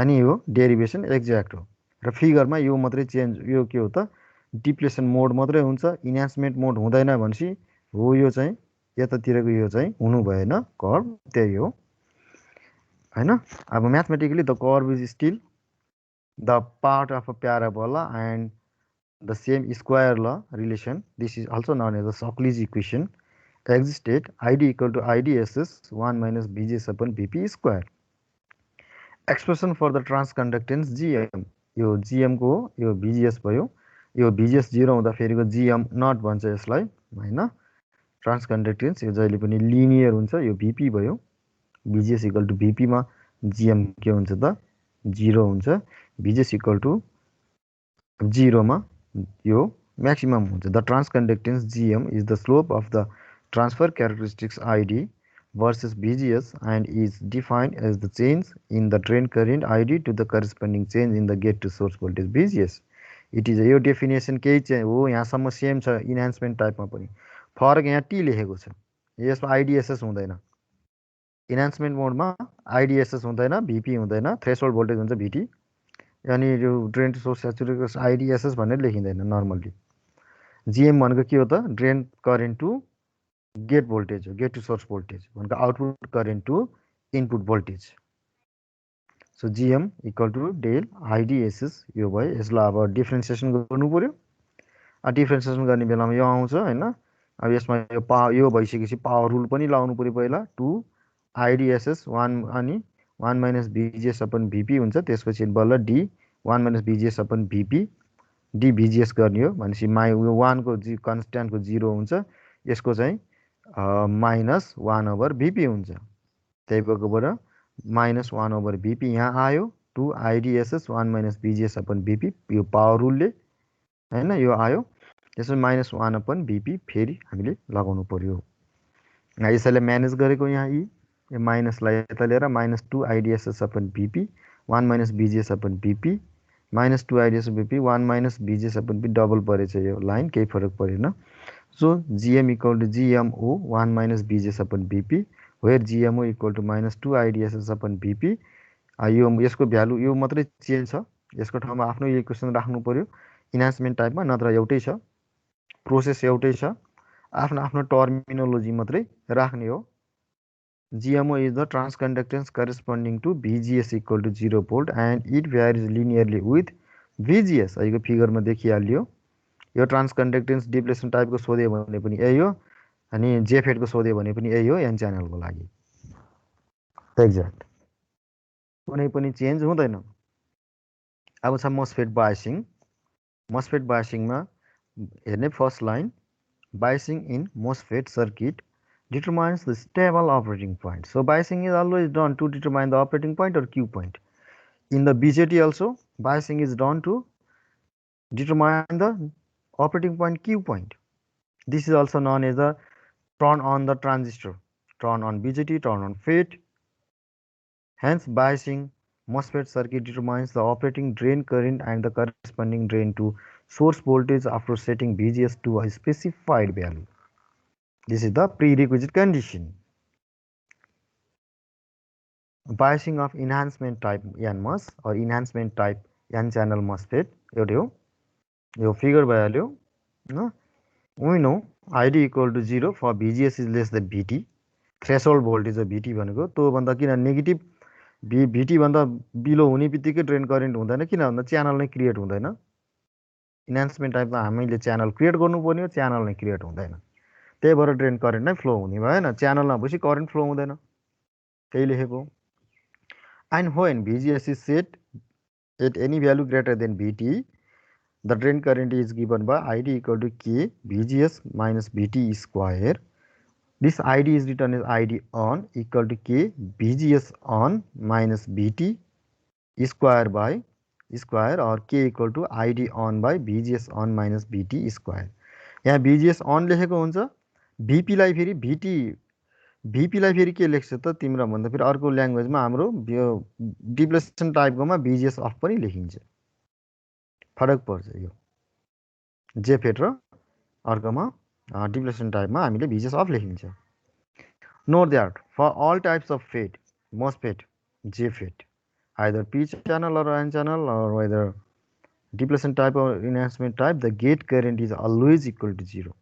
अनि यो डेरिभेसन एक्ज्याक्ट हो र फिगरमा यो मात्रै चेन्ज यो के हो त डिप्लेसन मोड मात्रै हुन्छ इन्हान्समेन्ट मोड हुँदैन भनेसी हो यो चाहिँ यतातिरको यो चाहिँ हुनु भएन कर्व त्यही हो हैन अब mathematically the curve is still the part of a parabola and the same square law relation this is also known as the Shockley's equation existed ID equal to IDSS 1 minus BGS upon BP square expression for the transconductance GM यो GM को यो BGS भयो यो BGS 0 हुँदा फेरिको GM नट भन्छ यसलाई हैन ट्रान्सकन्डक्टेन्स यो जहिले पनि लिनियर हुन्छ यो VP भयो BGS इक्वल टु VP मा GM के हुन्छ त 0 हुन्छ BGS इक्वल टु 0 मा यो maximum हुन्छ the transconductance GM is the slope of the transfer characteristics ID versus BGS and is defined as the change in the drain current ID to the corresponding change in the gate to source voltage BGS it is यो डेफिनेसन केही चाहिँ हो यहाँसम्म सेम छ इन्हान्समेन्ट टाइपमा पनि फरक यहाँ टी लेखेको छ यसमा IDSS हुँदैन इन्हान्समेन्ट मोडमा IDSS हुँदैन VP हुँदैन थ्रेशोल्ड भोल्टेज हुन्छ VT अनि यो drain to source saturation IDSS भनेर लेखिँदैन नर्मली GM भनेको के हो त drain current to gate voltage हो गेट टु सोर्स भोल्टेज भनेको output current to input voltage so GM equal to del IDSS यो भयो यसलाई अब डिफरेन्सिएसन गर्नु पर्यो डिफरेन्सिएसन गर्ने बेलामा यो आउँछ हैन अब यसमा यो भइसकेपछि पावर रुल पनि लाउनु पर्यो पहिला 2 IDSS 1 अनि 1 minus BGS upon VP हुन्छ त्यसपछि बल्ल D 1 minus BGS upon VP D VGS गर्ने हो भनेपछि यो 1 को कन्स्ट्यान्ट को 0 हुन्छ यसको चाहिँ माइनस 1 ओभर VP हुन्छ त्यही भएकोबाट माइनस 1 ओभर VP यहाँ आयो 2 IDSS 1 minus BGS upon VP यो पावर रुलले हैन यो आयो त्यसपछि माइनस 1 upon VP फेरि हामीले लगाउनु पर्यो यसैले म्यानेज गरेको यहाँ यी यो माइनसलाई यता लिएर minus 2 IDSS upon VP 1 minus BGS upon VP minus 2 IDSS VP 1 minus BGS upon VP double परेछ यो लाइन केही फरक परेन so GM equal to GMO 1 minus BGS upon VP where GMO equal to minus 2 IDSS upon VP यो यसको भ्यालु यो मात्रै चेन्ज छ यसको ठाउँमा आफ्नो इक्वेसन राख्नु पर्यो इन्हान्समेन्ट टाइपमा नत्र एउटै छ प्रोसेस एउटै छ आफ्नो आफ्नो टर्मिनोलोजी मात्रै राख्ने हो GMO is the transconductance corresponding to VGS equal to 0 volt and it varies linearly with VGS यो फिगरमा देखिहाल्यो यो ट्रान्सकन्डक्टेन्स डिप्लेसन टाइपको सोध्यो भने पनि यही हो अनि जेफेट को सोध्यो भने पनि यही हो एन च्यानलको लागि एक्ज्याक्ट कुनै पनि चेन्ज हुँदैन अब छ MOSFET biasing. MOSFET biasing मा हेर्ने first line, biasing in MOSFET circuit determines the stable operating point. So biasing is always done to determine the operating point or Q point. In the BJT also, biasing is done to determine the operating point Q point. This is also known as the turn on the transistor, turn on BJT, turn on FET. Hence, biasing MOSFET circuit determines the operating drain current and the corresponding drain to source voltage after setting VGS to a specified value. This is the prerequisite condition. Biasing of enhancement-type NMOS or enhancement-type N-channel MOSFET. Your figure value. No? We know ID equal to 0 for VGS is less than VT. Threshold voltage of VT भनेको त्यो भन्दा किन नेगेटिभ VT भन्दा बिलो हुने बित्तिकै ड्रेन करेन्ट हुँदैन, किन भन्दा च्यानल नै क्रिएट हुँदैन। इन्हान्समेन्ट टाइपमा हामीले च्यानल क्रिएट गर्नुपर्ने हो, च्यानल नै क्रिएट हुँदैन, त्यही भएर ड्रेन करेन्ट नै फ्लो हुने भएन, च्यानल नभएपछि करेन्ट फ्लो हुँदैन, त्यही लेखेको। And when VGS is set at any value greater than VT, the drain current is given by ID equal to K VGS minus VT square. This ID is written as ID on equal to K VGS on minus VT square by square or K equal to ID on by VGS on minus VT square. यहाँ VGS on लेखेको हुन्छ, VP लाई फेरि VP लाई फेरि के लेख्छ त तिम्रो भन्दा फेरि अर्को ल्याङ्ग्वेजमा हाम्रो डिप्लेसन टाइपकोमा VGS अफ पनि लेखिन्छ, फरक पर्छ। यो जेफेट र अर्कोमा डिप्लेसन टाइपमा हामीले VGS अफ लेखिन्छ। Note that for all types of FET, MOSFET, JFET, either P channel or N channel or whether depletion type or enhancement type, the gate current is always equal to 0.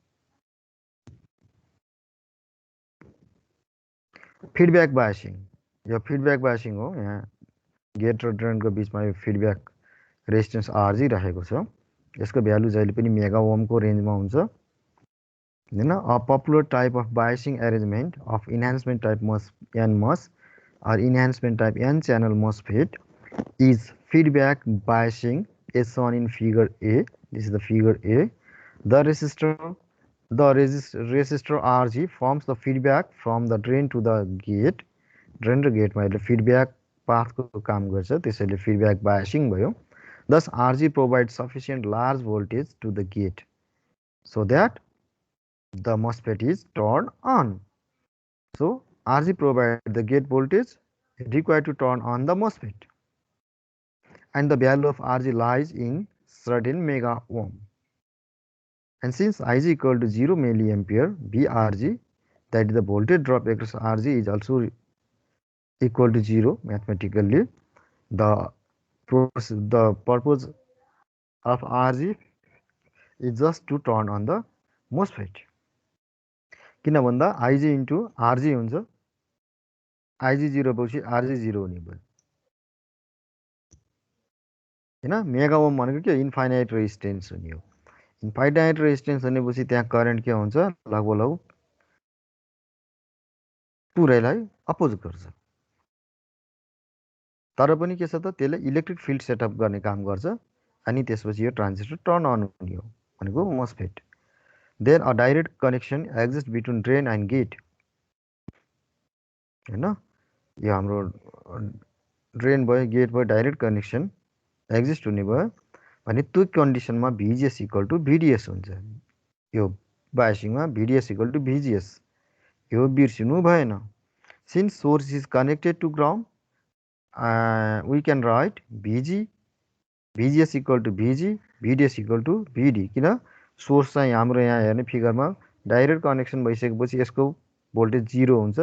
Feedback biasing, यो feedback biasing हो। यहाँ गेट र ड्रेन को बीचमा यो feedback रेजिस्टेन्स RG राखेको छ, यसको भ्यालु जहिले पनि मेगा ओम को रेन्जमा हुन्छ हैन। A popular type of biasing arrangement of enhancement type NMOS or enhancement type N channel MOSFET is feedback biasing as shown in figure A. This is the figure A. The resistor RG forms the feedback from the drain to the gate. Drain र गेटमा यसले feedback path को काम गर्छ, त्यसैले feedback biasing भयो। Thus RG provides sufficient large voltage to the gate so that the MOSFET is turned on. So RG provides the gate voltage required to turn on the MOSFET, and the value of RG lies in certain mega ohm. And since Ig equal to 0 milliampere, VRG, that is the voltage drop across RG, is also equal to 0 mathematically. The purpose of RG is just to turn on the MOSFET. किन भन्दा Ig into RG हुन्छ, Ig 0 भएपछि RG 0 हुने भयो हैन। मेगा ओम भनेको के इन्फाइनाइट रेजिस्टेन्स हुने हो। इन्फाइनाइट रेजिस्टेन्स भनेपछि त्यहाँ करेन्ट के हुन्छ, लगभग पुरैलाई अपोज गर्छ। तर पनि के छ त त्यसले इलेक्ट्रिक फिल्ड सेटअप गर्ने काम गर्छ, अनि त्यसपछि यो ट्रान्जिस्टर टर्न अन हुने हो भनेको MOSFET। There a direct connection exists between drain and gate हैन। यो हाम्रो ड्रेन भयो, गेट भयो, डाइरेक्ट कनेक्सन एक्जिस्ट हुने भयो भने त्यो कन्डिसनमा VGS इक्वल टु VDS हुन्छ। यो बायसिङमा VDS इक्वल टु VGS, यो बिर्सिनु भएन। Since source is connected to ground, we can write VGS equal to VG, VDS equal to VD। किन सोर्स चाहिँ हाम्रो यहाँ हेर्ने फिगरमा डाइरेक्ट कनेक्सन भइसकेपछि यसको भोल्टेज 0 हुन्छ।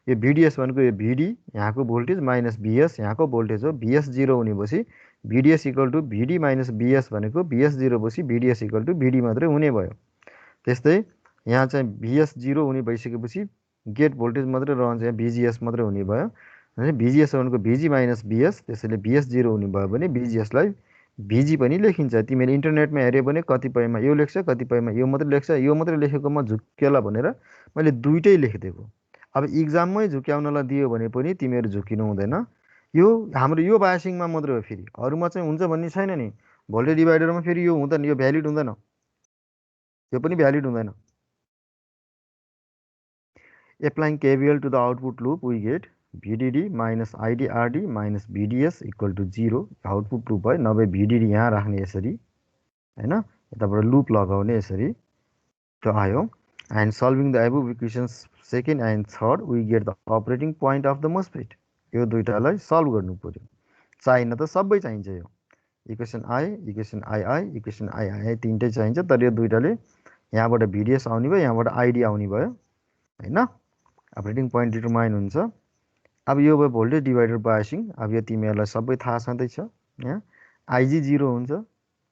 यो VDS भनेको यो VD यहाँको भोल्टेज माइनस VS यहाँको भोल्टेज हो। VS 0 हुने भएपछि VDS equal to VD minus VS भनेको VS 0 भएपछि VDS इक्वल टु VD मात्रै हुने भयो। त्यस्तै यहाँ चाहिँ VS 0 हुने भइसकेपछि गेट भोल्टेज मात्रै रहन्छ, यहाँ VGS मात्रै हुने भयो। अनि VGS भनेको VG माइनस VS, त्यसैले VS 0 हुने भयो भने VGS लाई VG पनि लेखिन्छ। तिमीले इन्टरनेटमा हेर्यो भने कतिपयमा यो लेख्छ, कतिपयमा यो मात्रै लेख्छ। यो मात्रै लेखेकोमा झुक्केला भनेर मैले दुईटै लेखिदिएको। अब इक्जाममै झुक्याउनलाई दियो भने पनि तिमीहरू झुकिनु हुँदैन, यो हाम्रो यो बायसिङमा मात्रै हो, फेरि अरूमा चाहिँ हुन्छ भन्ने छैन नि। भोल्टेज डिभाइडरमा फेरि यो हुँदैन, यो भ्यालिड हुँदैन, यो पनि भ्यालिड हुँदैन। Applying KVL to the output loop, we get VDD minus IDRD minus VDS equal to 0. Output loop भयो, नभए VDD यहाँ राख्ने यसरी हैन, यताबाट लुप लगाउने यसरी, त्यो आयो। And solving the above equations second and third, we get the operating point of the MOSFET. यो दुईटालाई सल्भ गर्नु पर्यो, चाहिन त सबै चाहिन्छ। यो equation I, equation I, equation I तीनटै चाहिन्छ, तर यो दुईटाले यहाँबाट VDS आउने भयो, यहाँबाट ID आउने भयो हैन। अपरेटिङ पोइन्ट डिटरमाइन हुन्छ। अब यो भयो भोल्टेज डिभाइडर बायसिङ। अब यो तिमीहरूलाई सबै थाहा छँदैछ। यहाँ आइजी 0 हुन्छ,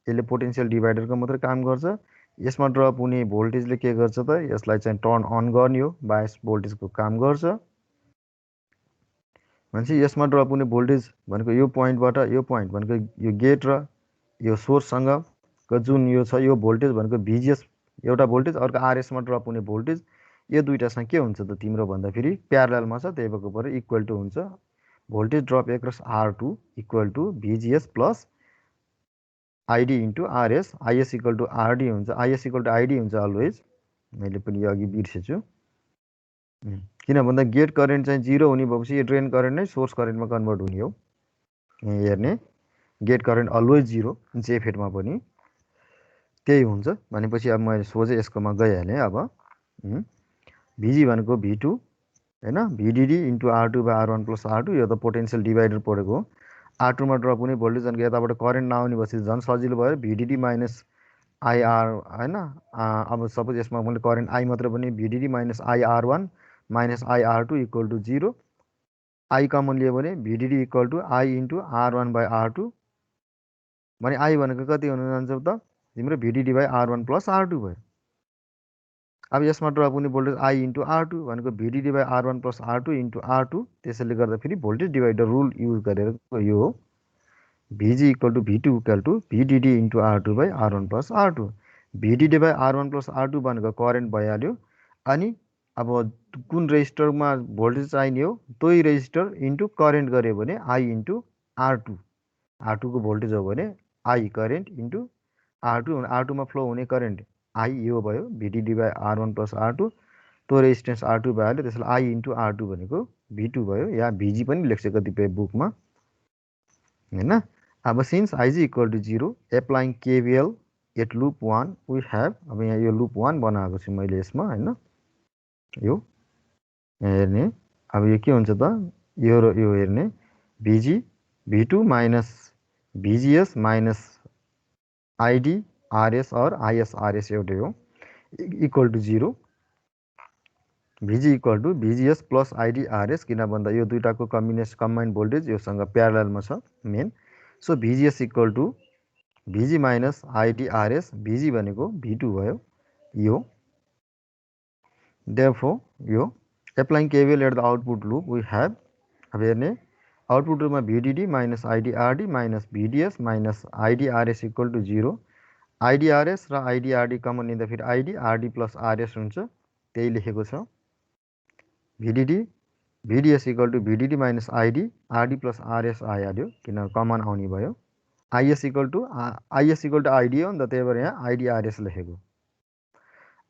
यसले पोटेन्सियल डिभाइडरको मात्रै काम गर्छ। यसमा ड्रप हुने भोल्टेजले के गर्छ त, यसलाई चाहिँ टर्न अन गर्ने हो, बायस भोल्टेजको काम गर्छ। भनेपछि यसमा ड्रप हुने भोल्टेज भनेको यो पोइन्टबाट यो पोइन्ट भनेको यो गेट र यो सोर्ससँगको जुन यो छ, यो भोल्टेज भनेको भिजिएस एउटा भोल्टेज, अर्को आरएसमा ड्रप हुने भोल्टेज, यो दुईटासँग के हुन्छ त तिम्रो भन्दाखेरि प्यारललमा छ, त्यही भएको भएर इक्वल टु हुन्छ voltage drop across R2 equal to VGS plus ID into RS। IS equal to RD हुन्छ, IS इक्वल टु ID हुन्छ अलवेज। मैले पनि यो अघि बिर्सेछु, किन भन्दा गेट करेन्ट चाहिँ 0 हुने भएपछि यो ड्रेन करेन्ट नै सोर्स करेन्टमा कन्भर्ट हुने हो। यहाँ हेर्ने गेट करेन्ट अलवेज 0, जेफेटमा पनि त्यही हुन्छ। भनेपछि अब मैले सोझै यसकोमा गइहालेँ। अब VG भनेको V2 हैन, VDD into R2 by R1 plus R2, यो त पोटेन्सियल डिभाइडर पढेको हो। R2 मा ड्रप हुने भोल्टेज भनेको यताबाट करेन्ट नआउने भएपछि झन् सजिलो भयो, VDD माइनस IR हैन। अब सपोज यसमा मैले करेन्ट I मात्र पनि VDD minus IR1 minus IR2 equal to 0। I common लियो भने VDD equal to I into R1 by R2, भने I भनेको कति हुन जान्छ त तिम्रो VDD by R1 plus R2 भयो। अब यसमा ड्रप हुने भोल्टेज I इन्टु R2 भनेको VDD by R1 plus R2 into R2, त्यसैले गर्दा फेरि भोल्टेज डिभाइडर रुल युज गरेर यो हो VG equal to V2 equal to VDD into R2 by R1 plus R2। VDD by R1 plus R2 भनेको करेन्ट भइहाल्यो। अनि अब कुन रेजिस्टरमा भोल्टेज चाहिने हो, त्यही रेजिस्टर इन्टु करेन्ट गऱ्यो भने I इन्टु R2, R2 को भोल्टेज हो भने I current into R2, R2 मा फ्लो हुने करेन्ट I यो भयो VDD by R1 plus R2, त्यो रेजिस्टेन्स R2 भइहाल्यो, त्यसलाई I इन्टु R2 भनेको V2 भयो, या VG पनि लेख्छ कतिपय बुकमा हैन। अब since IG equal to 0, applying KVL at loop 1 we have, अब यहाँ यो लुप 1 बनाएको छु मैले यसमा हैन। यो हेर्ने अब यो के हुन्छ त, यो र यो हेर्ने VG V2 minus VGS minus ID RS और IS RS एउटै हो, equal to 0। VG equal to VGS plus ID RS, किन भन्दा यो दुईटाको कम्बाइन्ड भोल्टेज योसँग प्यारललमा छ मेन। So VGS equal to VG minus ID RS, VG भनेको V2 भयो यो। देयरफोर यो applying KVL at the output loop we have, अब हेर्ने आउटपुट लुपमा VDD minus IDRD minus VDS minus ID RS equal to 0। IDRS र IDRD कमन लिँदा फेरि IDRD प्लस RS हुन्छ, त्यही लेखेको छ। VDD VDS equal to VDD minus IDRD plus RS आइहाल्यो, किन कमन आउने भयो। IS इक्वल टु ID हो नि त, त्यही भएर यहाँ IDRS लेखेको।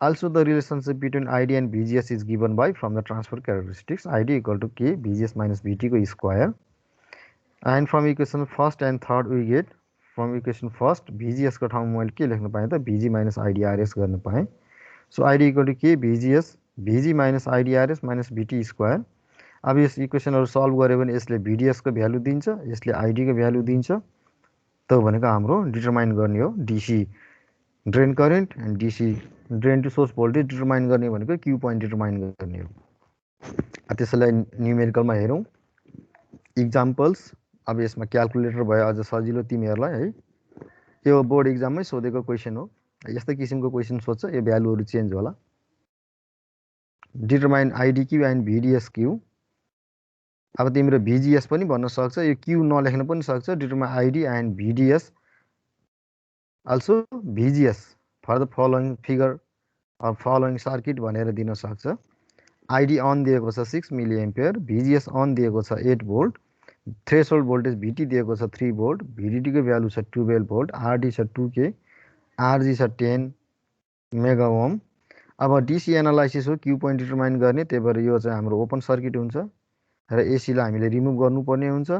Also the relationship between ID and VGS is given by from the transfer characteristics, ID equal to K VGS minus VT को square, and from equation first and third we get, from equation first VGS को ठाउँमा मैले के लेख्न पाएँ त, VG minus IDRS गर्न पाएँ। So ID equal to K VGS VG minus IDRS minus VT square। अब यस इक्वेसनहरु सल्भ गर्यो भने यसले VDS को भ्यालु दिन्छ, यसले ID को भ्यालु दिन्छ, त्यो भनेको हाम्रो डिटरमाइन गर्ने हो DC drain current and DC drain to source voltage determine गर्ने भनेको क्यू पोइन्ट डिटरमाइन गर्ने हो। त्यसैलाई न्युमेरिकलमा हेरौँ इक्जाम्पल्स। अब यसमा क्याल्कुलेटर भयो अझ सजिलो तिमीहरूलाई है, यो बोर्ड इक्जाममै सोधेको क्वेसन हो, यस्तै किसिमको क्वेसन सोध्छ, यो भ्यालुहरू चेन्ज होला। Determine IDQ and VDS Q, अब तिम्रो VGS पनि भन्न सक्छ, यो क्यू नलेख्न पनि सक्छ, determine ID and VDS also VGS for the following figure or following circuit भनेर दिन सक्छ। ID अन दिएको छ 6 मिली एम्पियर, VGS अन दिएको छ 8 भोल्ट, थ्रेसोल्ड भोल्टेज भिटी दिएको छ 3 भोल्ट, भिडिटीको भ्यालु छ 12 भोल्ट, आरडी छ 2K, आरजी छ 10 मेगा ओम। अब डिसी एनालाइसिस हो, क्यू पोइन्ट डिटरमाइन गर्ने, त्यही भएर यो चाहिँ हाम्रो ओपन सर्किट हुन्छ र एसीलाई हामीले रिमुभ गर्नुपर्ने हुन्छ।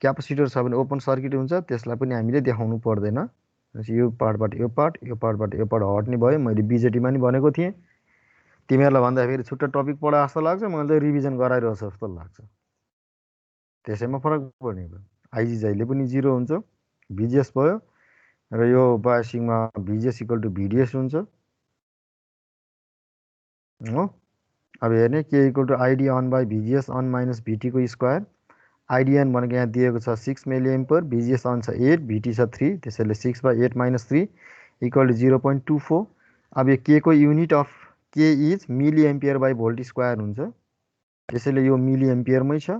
क्यापासिटर छ भने ओपन सर्किट हुन्छ, त्यसलाई पनि हामीले देखाउनु पर्दैन। यो पार्टबाट यो पार्ट, यो पार्टबाट यो पार्ट हट्ने भयो। मैले बिजेटीमा नि भनेको थिएँ, तिमीहरूलाई भन्दाखेरि छुट्टै टपिक पढा जस्तो लाग्छ, मैले चाहिँ रिभिजन गराइरहेको छ जस्तो लाग्छ। त्यसैमा फरक पर्ने भयो। आइजी जहिले पनि 0 हुन्छ, भिजिएस भयो र यो बायसिङमा भिजिएस इक्वल टु भिडिएस हुन्छ हो। अब हेर्ने K equal to ID on by VGS on minus भिटीको स्क्वायर। आइडिएन भनेको यहाँ दिएको छ 6 मिलिएम्पियर, भिजिएस अन छ 8, भिटी छ 3, त्यसैले 6/8 - 3 इक्वल टु 0.24। अब यो के को युनिट अफ के is milliampere by volt square हुन्छ, त्यसैले यो मिलिएम्पियरमै छ,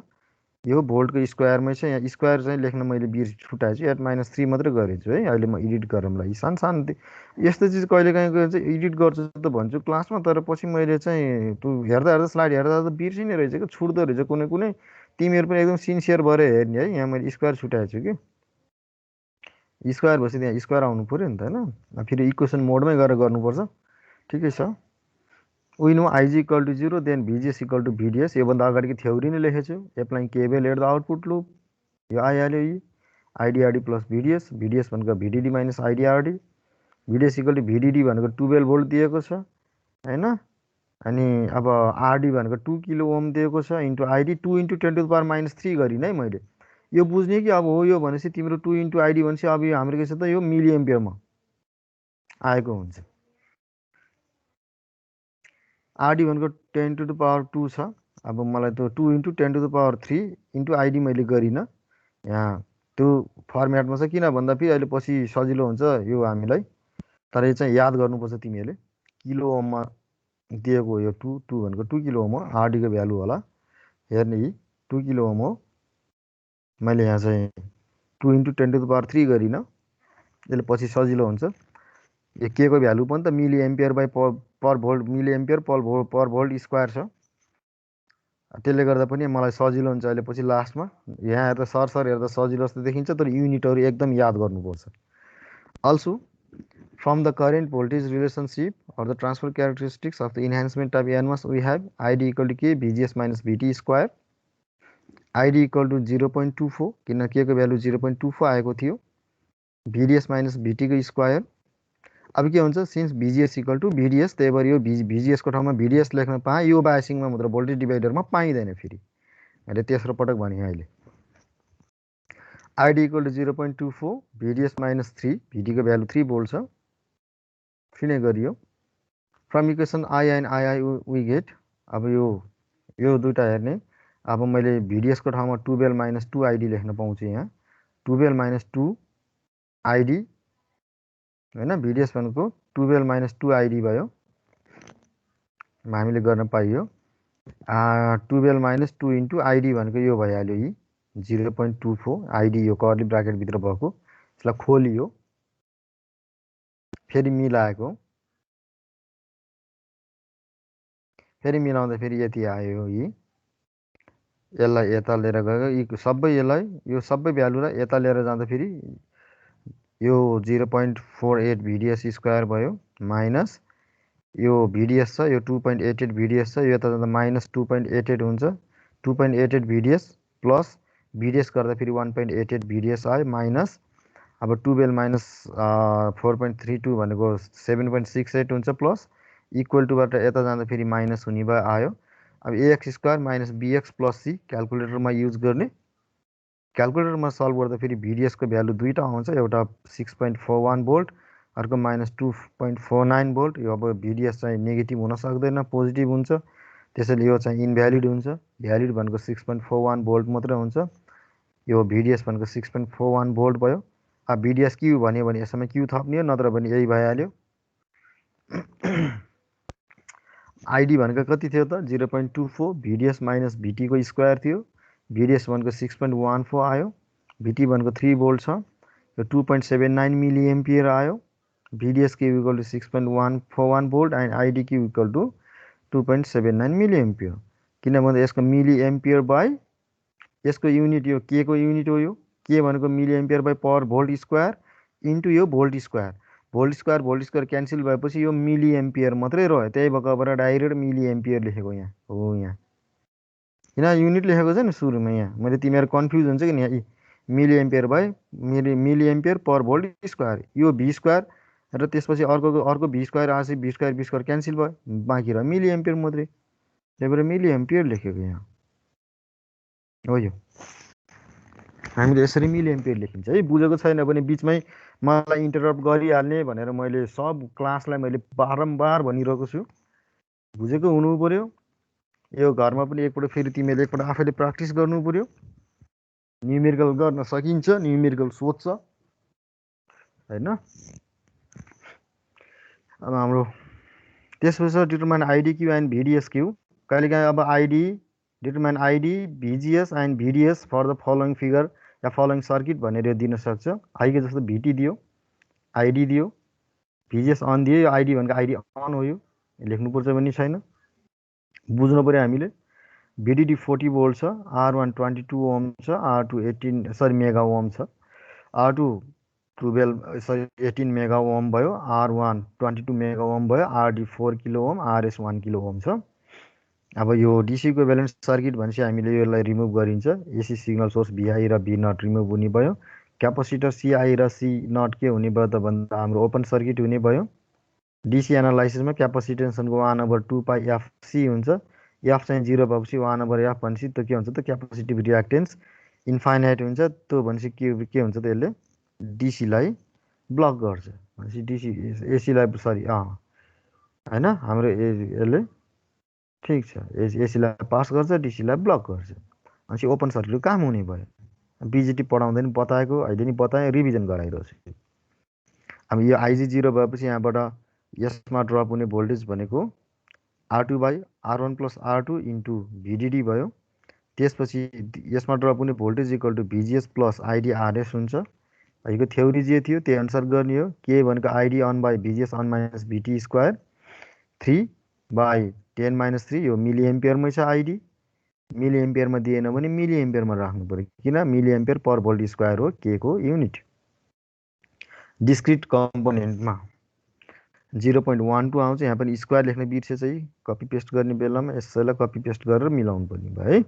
यो भोल्टको स्क्वायरमै छ। यहाँ स्क्वायर चाहिँ लेख्न मैले छुट्याएछु, 8 - 3 मात्रै गरेछु है। अहिले म एडिट गरौँला, यी सानो यस्तो चिज कहिलेकाहीँ चाहिँ एडिट गर्छु त भन्छु क्लासमा, तर पछि मैले चाहिँ तँ हेर्दा स्लाइड हेर्दा बिर्सिने रहेछ कि, छुट्दो रहेछ कुनै कुनै। तिमीहरू पनि एकदम सिन्सियर भएर हेर्ने है। यहाँ मैले स्क्वायर छुट्याएछु कि, स्क्वायर भएपछि त्यहाँ स्क्वायर आउनु पऱ्यो नि त होइन। फेरि इक्वेसन मोडमै गरेर गर्नुपर्छ, ठिकै छ। We know Ig equal to 0, then Vgs equal to Vds। योभन्दा अगाडिको थ्योरी नै लेखेछु। Applying KVL at the output loop, यो आइहाल्यो यी आइडिआरडी प्लस भिडिएस, भिडिएस भनेको VDD minus ID RD, VDS equal to VDD भनेको 12 भोल्ट दिएको छ होइन। अनि अब आरडी भनेको 2 किलो ओम दिएको छ, इन्टु आइडी 2 × 10⁻³ गरिनँ है मैले। यो बुझ्ने कि अब हो यो भनेपछि तिम्रो 2 × आइडी भनेपछि अब यो हाम्रो के छ त, यो मिलिएम्पियरमा आएको हुन्छ। आरडी भनेको 10⁻² छ। अब मलाई त्यो 2 × 10⁻³ इन्टु आइडी मैले गरिनँ, यहाँ त्यो फर्मेटमा छ। किन भन्दा फेरि अहिले पछि सजिलो हुन्छ यो हामीलाई, तर यो चाहिँ याद गर्नुपर्छ तिमीहरूले। किलो ओममा दिएको यो 2 भनेको 2 किलो ओम हो, आरडीको भ्यालु होला हेर्ने, यी 2 किलो ओम हो। मैले यहाँ चाहिँ 2 × 10⁻³ गरिनँ, यसले पछि सजिलो हुन्छ। यो के को भ्यालु पनि त milliampere by per volt, milliampere per volt square छ, त्यसले गर्दा पनि मलाई सजिलो हुन्छ अहिले पछि लास्टमा। यहाँ हेर्दा सर हेर्दा सजिलो जस्तो देखिन्छ, तर युनिटहरू एकदम याद गर्नुपर्छ। Also from the current voltage relationship or the transfer characteristics of the enhancement type NMOS, we have ID equal to K VGS minus VT square, ID equal to 0.24, किन के को भ्यालु 0.24 आएको थियो, VDS माइनस VT को स्क्वायर। अब के हुन्छ, since VGS equal to VDS, त्यही भएर यो VGS को ठाउँमा VDS लेख्न पाएँ। यो बायसिङमा मात्र भोल्टेज डिभाइडरमा पाइँदैन फेरि, मैले तेस्रो पटक भने अहिले। ID equal to 0.24, VDS minus 3, VT को भ्यालु 3 भोल्ट छ, फिनै गरियो। From equation I and I we get, अब यो दुईवटा हेर्ने। अब मैले VDS को ठाउँमा 12 - 2 आइडी लेख्न पाउँछु, यहाँ 12 - 2 आइडी होइन। VDS भनेको 12 - 2 आइडी भयो, हामीले गर्न पाइयो। 12 - 2 इन्टु आइडी भनेको यो भइहाल्यो, यी 0.24 आइडी, यो कर्ली ब्राकेटभित्र भएको, यसलाई खोलियो, फेरि मिलाएको, फेरि मिलाउँदा फेरि यति आयो। यी यसलाई यता लिएर गयो, यी सबै यसलाई, यो सबै भ्यालुलाई यता लिएर जाँदा फेरि यो 0.48 VDS स्क्वायर भयो, माइनस यो VDS छ, यो 2.88 VDS छ, यो यता जाँदा माइनस 2.88 हुन्छ। 2.88 VDS प्लस VDS गर्दा फेरि 1.88 VDS आयो, माइनस अब 12 - 4.32 भनेको 7.68 हुन्छ, प्लस इक्वल टुबाट यता जाँदा फेरि माइनस हुने भयो आयो। अब AX square minus BX plus C क्यालकुलेटरमा युज गर्ने। क्यालकुलेटरमा सल्भ गर्दा फेरि VDS को भ्यालु दुईवटा आउँछ, एउटा 6.41 भोल्ट, अर्को माइनस 2.49 भोल्ट। यो अब VDS चाहिँ नेगेटिभ हुन सक्दैन, पोजिटिभ हुन्छ, त्यसैले यो चाहिँ इनभ्यालिड हुन्छ। भ्यालिड भनेको 6.41 भोल्ट मात्रै हुन्छ, यो VDS भनेको 6.41 भोल्ट भयो। अब VDS क्यु भन्यो भने यसमा क्यु थप्ने हो, नत्र भने यही भइहाल्यो। आइडी भनेको कति थियो त, 0.24, VDS माइनस VT को स्क्वायर थियो, VDS भनेको 6.14 आयो, VT भनेको 3 भोल्ट छ, यो 2.79 मिलिएम्पियर आयो। VDS Q equal to 6.141 volt and ID Q equal to 2.79 milliampere. किन भन्दा यसको मिलिएम्पियर बाई यसको युनिट यो के को युनिट हो, यो के भनेको milli ampere by per volt square into यो भोल्ट स्क्वायर क्यान्सल भएपछि यो मिली एम्पियर मात्रै रह्यो। त्यही भएकोबाट डाइरेक्ट मिली एम्पियर लेखेको यहाँ हो। यहाँ किन युनिट लेखेको छ नि सुरुमा, यहाँ मैले तिमीहरू कन्फ्युज हुन्छ कि यहाँ milli ampere by milli ampere per volt square, यो भी स्क्वायर र त्यसपछि अर्को भी स्क्वायर आएपछि भी स्क्वायर क्यान्सल भयो, बाँकी रह्यो मिली एम्पियर मात्रै। त्यही भएर मिली एम्पियर लेखेको यहाँ हो। यो हामीले यसरी मिली एम्पियर लेखिन्छ है। बुझेको छैन भने बिचमै मलाई इन्टरप्ट गरिहाल्ने भनेर मैले सब क्लासलाई मैले बारम्बार भनिरहेको छु। बुझेको हुनु पर्यो। यो घरमा पनि एकपल्ट फेरि तिमीले एकपल्ट आफैले प्र्याक्टिस गर्नु पर्यो। न्युमेरिकल गर्न सकिन्छ, न्युमेरिकल सोध्छ होइन। अब हाम्रो त्यसपछि determine ID Q and VDS Q. कहिलेकाहीँ अब ID determine ID VGS and VDS for the following figure या फलोइङ सर्किट भनेर यो दिन सक्छ। आइके जस्तो भिटी दियो, आइडी दियो, भिजिएस अन दियो, यो आइडी भनेको आइडी अन हो। यो लेख्नुपर्छ भन्ने छैन, बुझ्नु पऱ्यो हामीले। भिडिडी 40 भोल्ट छ, R1 22 ओम छ, R2 18 मेगा ओम छ, R2 18 मेगा ओम भयो, R1 22 मेगा ओम भयो, RD 4 kilo ohm, RS 1 kilo ohm छ। अब यो डिसी इक्विभ्यालेन्ट सर्किट भनेपछि हामीले यसलाई रिमुभ गरिन्छ। एसी सिग्नल सोर्स भिआई र भी नट रिमुभ हुने भयो। क्यापासिटर सिआई र सी नट के हुने भयो त भन्दा हाम्रो ओपन सर्किट हुने भयो। डिसी एनालाइसिसमा क्यापासिटेन्सनको 1/2 पाई एफसी हुन्छ। एफ चाहिँ 0 भएपछि 1/f भनेपछि त्यो के हुन्छ त क्यापासिटिभ रियाक्टेन्स इन्फाइनाइट हुन्छ। त्यो भनेपछि के हुन्छ त यसले डिसीलाई ब्लक गर्छ भनेपछि डिसी एसीलाई सरी होइन हाम्रो यसले ठिक छ, एसीलाई पास गर्छ, डिसीलाई ब्लक गर्छ भनेपछि ओपन सर्किटको काम हुने भयो। बिजिटी पढाउँदै नि बताएको, अहिले नि बताएँ, रिभिजन गराइरहेको छु। अब यो आइजी 0 भएपछि यहाँबाट यसमा ड्रप हुने भोल्टेज भनेको R2 by R1 plus R2 into भिडिडी भयो। त्यसपछि यसमा ड्रप हुने voltage equal to VGS plus ID RS हुन्छ। यो थ्योरी जे थियो त्यही अनुसार गर्ने हो। के भनेको ID on by VGS on minus VT square 3 by 10-3, यो मिली एम्पियरमै छ। आइडी मिली एम्पियरमा दिएन भने मिली एम्पियरमा राख्नु पऱ्यो, किन milli ampere per volt square हो के को युनिट। डिस्क्रिट कम्पोनेन्टमा 0.12 आउँछ। यहाँ पनि स्क्वायर लेख्न बिर्सेछ है, कपी पेस्ट गर्ने बेलामा यसैलाई कपी पेस्ट गरेर मिलाउनु पर्ने भयो है।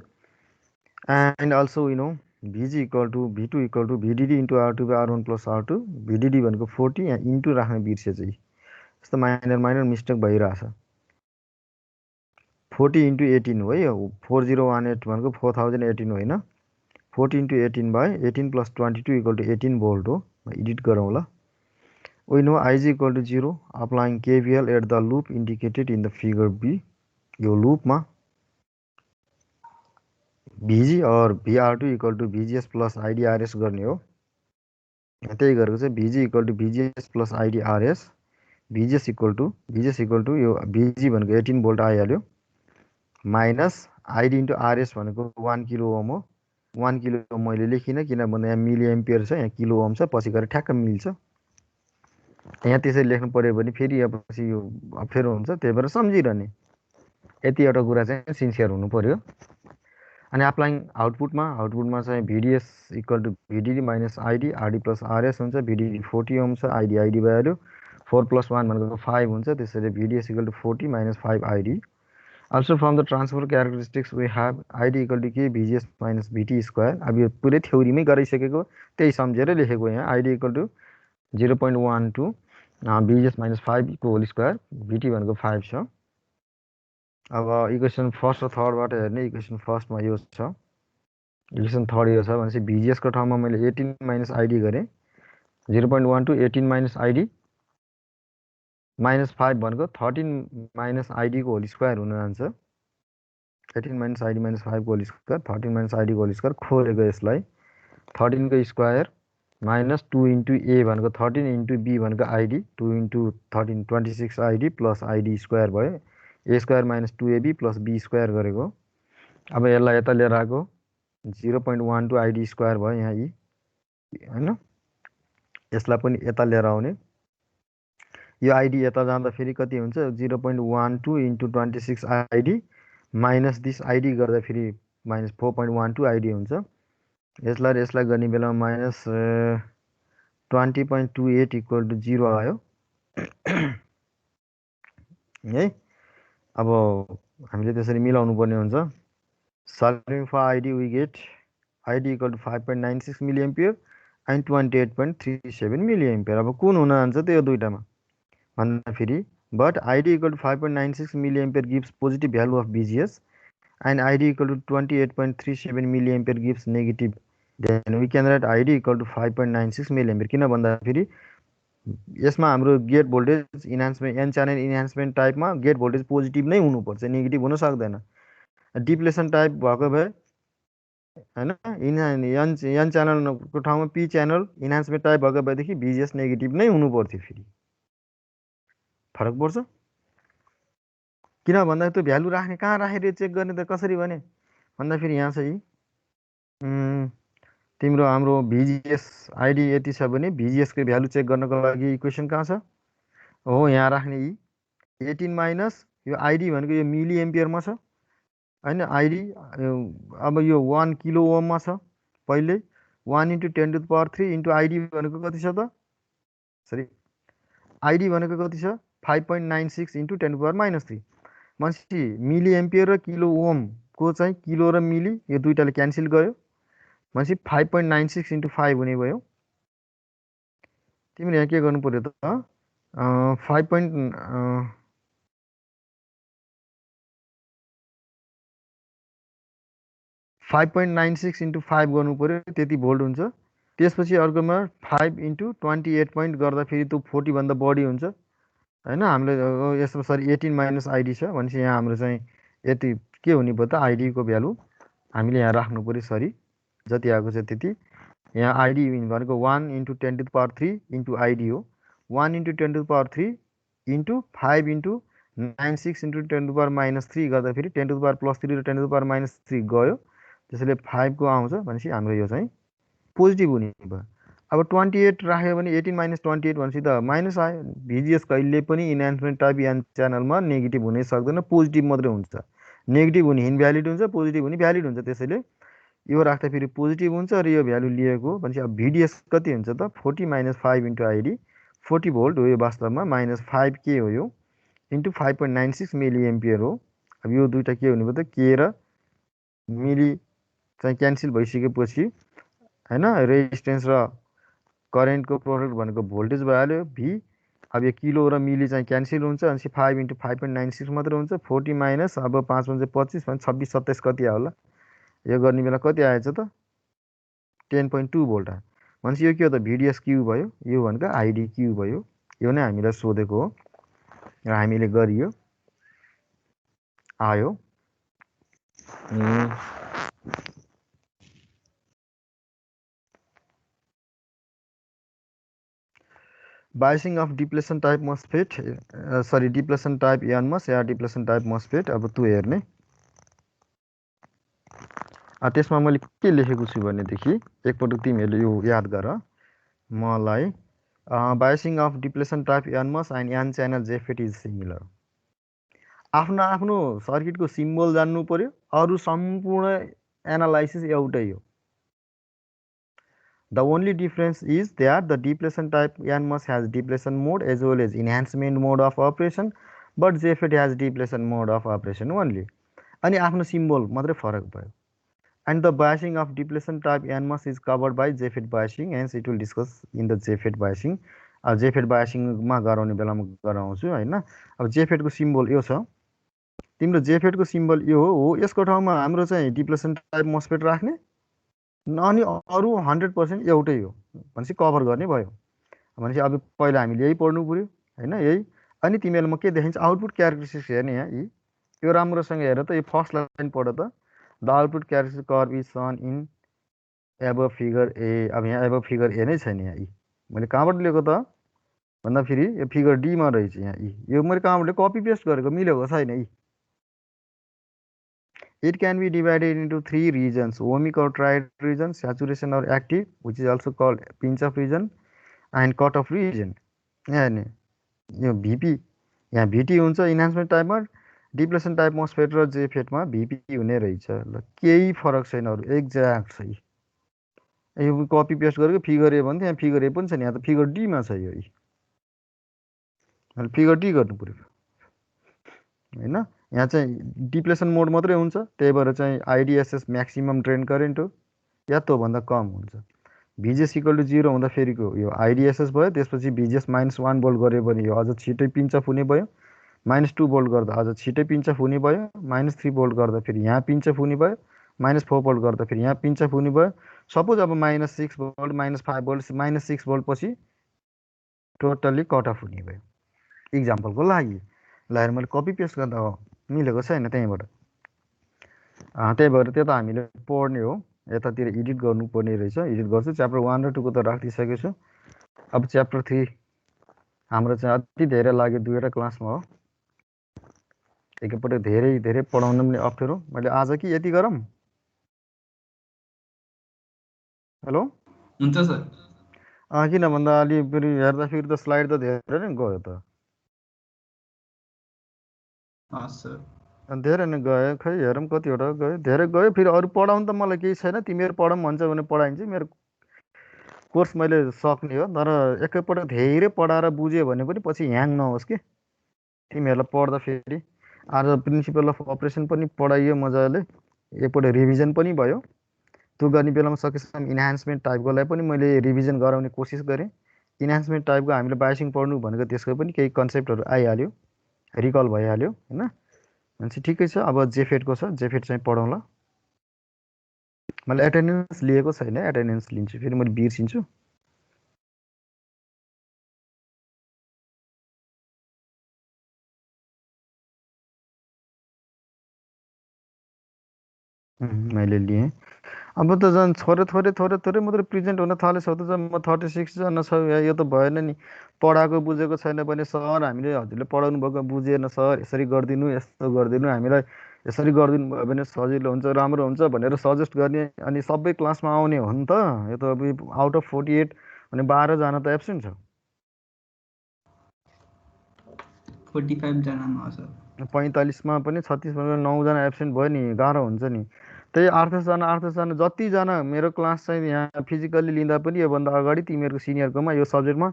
And also we know VG equal to V two equal to VDD into R2 by R1 plus R2। VDD भनेको 40, यहाँ इन्टु राख्न बिर्सेछ है, यस्तो माइनर मिस्टेक भइरहेछ। 40 इन्टु 18 हो है, 4018 भनेको 4018 होइन, 40 into 18 by 18 plus 22 equal to 18 volt हो। एडिट गरौँ ल। We know Ig equal to 0, applying KVL at the loop indicated in the figure B. यो लूपमा VG और VR2 equal to VGS plus IDRS गर्ने हो। त्यही गरेको चाहिँ VG equal to VGS plus IDRS, VGS equal to यो VG भनेको 18 भोल्ट आइहाल्यो, माइनस ID इन्टु RS भनेको 1 किलो ओम हो। 1 किलो ओम मैले लेखिनँ किनभने यहाँ मिली एम्पियर छ, यहाँ किलो ओम छ, पछि गएर ठ्याक्क मिल्छ। यहाँ त्यसरी लेख्नु पऱ्यो भने फेरि अब पछि यो अप्ठ्यारो हुन्छ, त्यही भएर सम्झिरहने। यति एउटा कुरा चाहिँ सिन्सियर हुनु पर्यो। अनि अप्लाइङ आउटपुटमा चाहिँ VDS equal to VDD minus ID, RD plus RS हुन्छ। भिडिडी 40 ओम छ, आइडी भइहाल्यो, 4 + 1 भनेको 5 हुन्छ। त्यसैले VDS equal to 40 minus 5 ID. Also from the transfer characteristics we have ID equal to K VGS minus VT square. अब यो पुरै थ्योरीमै गराइसकेको, त्यही सम्झेर लेखेको। यहाँ आइडी इक्वल टु 0.12 भिजिएस माइनस 5 को होल स्क्वायर, भिटी भनेको 5 छ। अब इक्वेसन फर्स्ट र थर्डबाट हेर्ने, इक्वेसन फर्स्टमा यो छ, इक्वेसन थर्ड यो छ भनेपछि भिजिएसको ठाउँमा मैले 18 माइनस आइडी गरेँ। 0.12 18 माइनस आइडी माइनस 5 भनेको 13 माइनस आइडी को होल स्क्वायर हुन जान्छ। 18 माइनस आइडी माइनस 5 को होल स्क्वायर, 13 माइनस आइडी को होल स्क्वायर खोलेको यसलाई 13 को स्क्वायर माइनस 2 इन्टु ए भनेको 13 इन्टु बी भनेको ID, 2 into 13 26 ID plus ID square भयो। A square minus 2ab plus B square गरेको। अब यसलाई यता लिएर आएको 0.12 आइडी स्क्वायर भयो यहाँ यी होइन। यसलाई पनि यता लिएर आउने, यो आइडी यता जाँदा फेरि कति हुन्छ 0.12 into 26 ID minus this ID गर्दा फेरि माइनस 4.12 आइडी हुन्छ। यसलाई गर्ने बेलामा माइनस 20.28 इक्वल टु 0 आयो है। अब हामीले त्यसरी मिलाउनु पर्ने हुन्छ। Solving for ID we get ID equal to 5.96 milli ampere and 28.37 milli ampere. अब कुन हुन जान्छ त्यो दुईटामा भन्दाखेरि but ID equal to 5.96 milli ampere gives positive value of VGS and ID equal to 28.37 milli ampere gives negative. Then we can write ID equal to 5.96 milli ampere. किन भन्दाखेरि यसमा हाम्रो gate voltage enhancement N channel enhancement टाइपमा गेट भोल्टेज पोजिटिभ नै हुनुपर्छ, नेगेटिभ हुन सक्दैन। डिप्लेसन टाइप भएको भए होइन एन च्यानलको ठाउँमा पी च्यानल इन्हान्समेन्ट टाइप भएको भएदेखि बिजिएस नेगेटिभ नै हुनु पर्थ्यो। फेरि फरक पर्छ। किन भन्दा त्यो भ्यालु राख्ने कहाँ राखेर चेक गर्ने त कसरी भने भन्दाखेरि यहाँ चाहिँ तिम्रो हाम्रो भिजिएस आइडी यति छ भने भिजिएसको भ्यालु चेक गर्नको लागि इक्वेसन कहाँ छ हो यहाँ राख्ने। 18 माइनस यो आइडी भनेको यो मिली एम्पियरमा छ होइन। आइडी अब यो 1 किलो ओममा छ। पहिले 1 × 10⁻³ इन्टु आइडी भनेको कति छ त सरी आइडी भनेको कति छ 5.96 × 10⁻³ भनेपछि मिली एम्पियर र किलो ओमको चाहिँ किलो र मिली यो दुईटाले क्यान्सल गयो भनेपछि 5.96 × 5 हुने भयो। तिमीले यहाँ के गर्नु पर्यो त 5.96 × 5 गर्नु पर्यो, त्यति भोल्ट हुन्छ। त्यसपछि अर्कोमा 5 × 28 पोइन्ट गर्दा फेरि त्यो 40 भन्दा बढी हुन्छ होइन। हामीले यसमा सरी 18 माइनस आइडी छ भनेपछि यहाँ हाम्रो चाहिँ यति के हुने भयो त आइडीको भ्यालु हामीले यहाँ राख्नु पर्यो। सरी जति आएको छ त्यति। यहाँ आइडी भनेको 1 × 10⁻³ इन्टु आइडी हो। 1 × 10⁻³ इन्टु 5 × 96 × 10⁻³ गर्दाखेरि 10⁻+3 र 10⁻³ गयो। त्यसैले 5 को आउँछ भनेपछि हाम्रो यो चाहिँ पोजिटिभ हुने भयो। अब 28 राख्यो भने 18 माइनस 28 भनेपछि त माइनस आयो। भिजिएस कहिले पनि इन्हान्समेन्ट टाइप एन च्यानलमा नेगेटिभ हुनै सक्दैन, पोजिटिभ मात्रै हुन्छ। नेगेटिभ हुने इनभ्यालिड हुन्छ, पोजिटिभ हुने भ्यालिड हुन्छ। त्यसैले यो राख्दा फेरि पोजिटिभ हुन्छ र यो भ्यालु लिएको भनेपछि अब भिडिएस कति हुन्छ त 40 माइनस 5 इन्टु आइडी 40 भोल्ट हो यो वास्तवमा माइनस 5 के हो यो इन्टु 5.96 मिली एम्पियर हो। अब यो दुईटा के हुने भयो त के र मिली चाहिँ क्यान्सल भइसकेपछि होइन रेजिस्टेन्स र करेन्टको प्रोडक्ट भनेको भोल्टेज भइहाल्यो भी। अब यो किलो र मिली चाहिँ क्यान्सल हुन्छ भनेपछि 5 × 5.96 मात्रै हुन्छ। 40 माइनस अब 5 × 25 भने 26 27 कति आयो होला यो गर्ने बेला कति आएछ त 10.2 भोल्ट आयो भनेपछि यो के हो त भिडिएस क्यु भयो। यो भनेको आइडी क्यु भयो। यो नै हामीलाई सोधेको हो र हामीले गरियो आयो। Biasing of depletion type MOSFET sorry depletion type NMOS या डिप्लेसन टाइप मोसफेट। अब तँ हेर्ने त्यसमा मैले के लेखेको छु भनेदेखि एकपटक तिमीहरूले यो याद गर मलाई। Biasing of depletion type NMOS and N channel JFET is similar. आफ्नो आफ्नो सर्किटको सिम्बल जान्नु पर्यो, अरू सम्पूर्ण एनालाइसिस एउटै हो। The only difference is that the depletion type NMOS has depletion mode as well as enhancement mode of operation, but JFET has depletion mode of operation only. अनि आफ्नो सिम्बल मात्रै फरक भयो। And the biasing of depletion type NMOS is covered by JFET biasing, hence it will discuss in the JFET biasing. JFET biasing मा गराउने बेलामा गराउँछु हैन। अब JFET को सिम्बल यो छ। तिम्रो JFET को सिम्बल यो हो। यसको ठाउँमा हाम्रो चाहिँ डिप्लेसन टाइप मोसफेट राख्ने अनि अरू 100% एउटै हो भनेपछि कभर गर्ने भयो। भनेपछि अब पहिला हामीले यही पढ्नु पर्यो हैन यही। अनि तिमीलाई म के देखाइन्छ आउटपुट क्यारेक्टरिस्टिक्स हेर्ने यहाँ यो राम्रोसँग हेर त। यो फर्स्ट लाइन पढ त। The output characteristic curve is shown in above figure A. अब यहाँ एबभ फिगर ए नै छैन यहाँ मैले कहाँबाट लिएको त भन्दा फेरि यो फिगर डी मा रहेछ यहाँ यो मैले कहाँबाट कपी पेस्ट गरेको मिलेको छैन It can be divided into 3 regions: ohmic or triode region, saturation or active, which is also called pinch-off region, and cut-off region. यहाँ VP यहाँ VT हुन्छ इन्हान्समेन्ट टाइपमा, डिप्लेसन टाइप मोसफेट र जेफेटमा भिपी हुने रहेछ ल केही फरक छैन अरू एक्ज्याक्ट छ यो कपी पेस्ट गरेको फिगर ए भन्थ्यो यहाँ फिगर ए पनि छ नि यहाँ त फिगर डीमा छ यो फिगर डी गर्नु पऱ्यो होइन यहाँ चाहिँ डिप्लेसन मोड मात्रै हुन्छ त्यही भएर चाहिँ आइडिएसएस म्याक्सिमम ड्रेन करेन्ट हो या त्योभन्दा कम हुन्छ भिजिएस इक्वल टु 0 हुँदाखेरिको यो आइडिएसएस भयो त्यसपछि भिजिएस -1 भोल्ट गऱ्यो भने यो अझ छिटै पिन्चअप हुने भयो -2 भोल्ट गर्दा अझ छिटै पिन्चअप हुने भयो -3 भोल्ट गर्दा फेरि यहाँ पिन्चअप हुने भयो -4 भोल्ट गर्दा फेरि यहाँ पिन्चअप हुने भयो सपोज अब -6 भोल्ट -5 भोल्ट -6 भोल्ट पछि टोटल्ली कट अफ हुने भयो इक्जाम्पलको लागि ल मैले कपी पेस्ट गर्दा हो मिलेको छैन त्यहीँबाट त्यही भएर त्यो त हामीले पढ्ने हो यतातिर एडिट गर्नुपर्ने रहेछ एडिट गर्छु च्याप्टर 1 र 2 को त राखिसकेको छु अब च्याप्टर 3 हाम्रो चाहिँ अति धेरै लाग्यो दुईवटा क्लासमा हो एकैपल्ट धेरै धेरै पढाउन पनि अप्ठ्यारो मैले आज कि यति गरौँ हेलो हुन्छ सर किन भन्दा अलि फेरि हेर्दाखेरि त स्लाइड त धेरै नै गयो त हस् सर अनि धेरै नै गयो खै हेरौँ कतिवटा गयो धेरै गयो फेरि अरू पढाउनु त मलाई केही छैन तिमीहरू पढाउँ भन्छ भने पढाइन्छ मेरो कोर्स मैले सक्ने हो तर एकैपल्ट धेरै पढाएर बुझ्यो भने पनि पछि ह्याङ नहोस् कि तिमीहरूलाई पढ्दा फेरि आज प्रिन्सिपल अफ अपरेसन पनि पढाइयो मजाले एकपल्ट रिभिजन पनि भयो त्यो गर्ने बेलामा सकेसम्म इन्हान्समेन्ट टाइपकोलाई पनि मैले रिभिजन गराउने कोसिस गरेँ इन्हान्समेन्ट टाइपको हामीले बायोसिङ पढ्नु भनेको त्यसको पनि केही कन्सेप्टहरू आइहाल्यो रिकल भइहाल्यो होइन भनेपछि ठिकै छ अब जेफेटको छ जेफेट चाहिँ पढौँला मैले एटेन्डेन्स लिएको छैन एटेन्डेन्स लिन्छु फेरि मैले बिर्सिन्छु मैले लिएँ अब त झन् थोरै मात्रै प्रेजेन्ट हुन थालेछ त झन् म 36जना छ यो त भएन नि पढाएको बुझेको छैन भने सर हामीले हजुरले पढाउनु भएको बुझेन सर यसरी गरिदिनु यस्तो गरिदिनु हामीलाई यसरी गरिदिनु भयो भने सजिलो हुन्छ राम्रो हुन्छ भनेर सजेस्ट गर्ने अनि सबै क्लासमा आउने हो नि त यो त अब आउट अफ 48 भने 12जना त एब्सेन्ट छ 45 जनामा सर 45मा पनि 36 भनेर 9जना एब्सेन्ट भयो नि गाह्रो हुन्छ नि त्यही 8-10जना जतिजना मेरो क्लास चाहिँ यहाँ फिजिकल्ली लिँदा पनि योभन्दा अगाडि तिमीहरूको सिनियरकोमा यो सब्जेक्टमा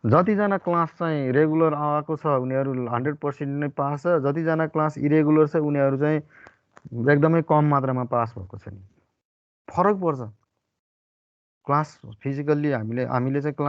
जतिजना क्लास चाहिँ रेगुलर आएको छ उनीहरू 100% नै पास छ जतिजना क्लास इरेगुलर छ उनीहरू चाहिँ एकदमै कम मात्रामा पास भएको छ नि फरक पर्छ क्लास फिजिकल्ली हामीले चाहिँ क्लास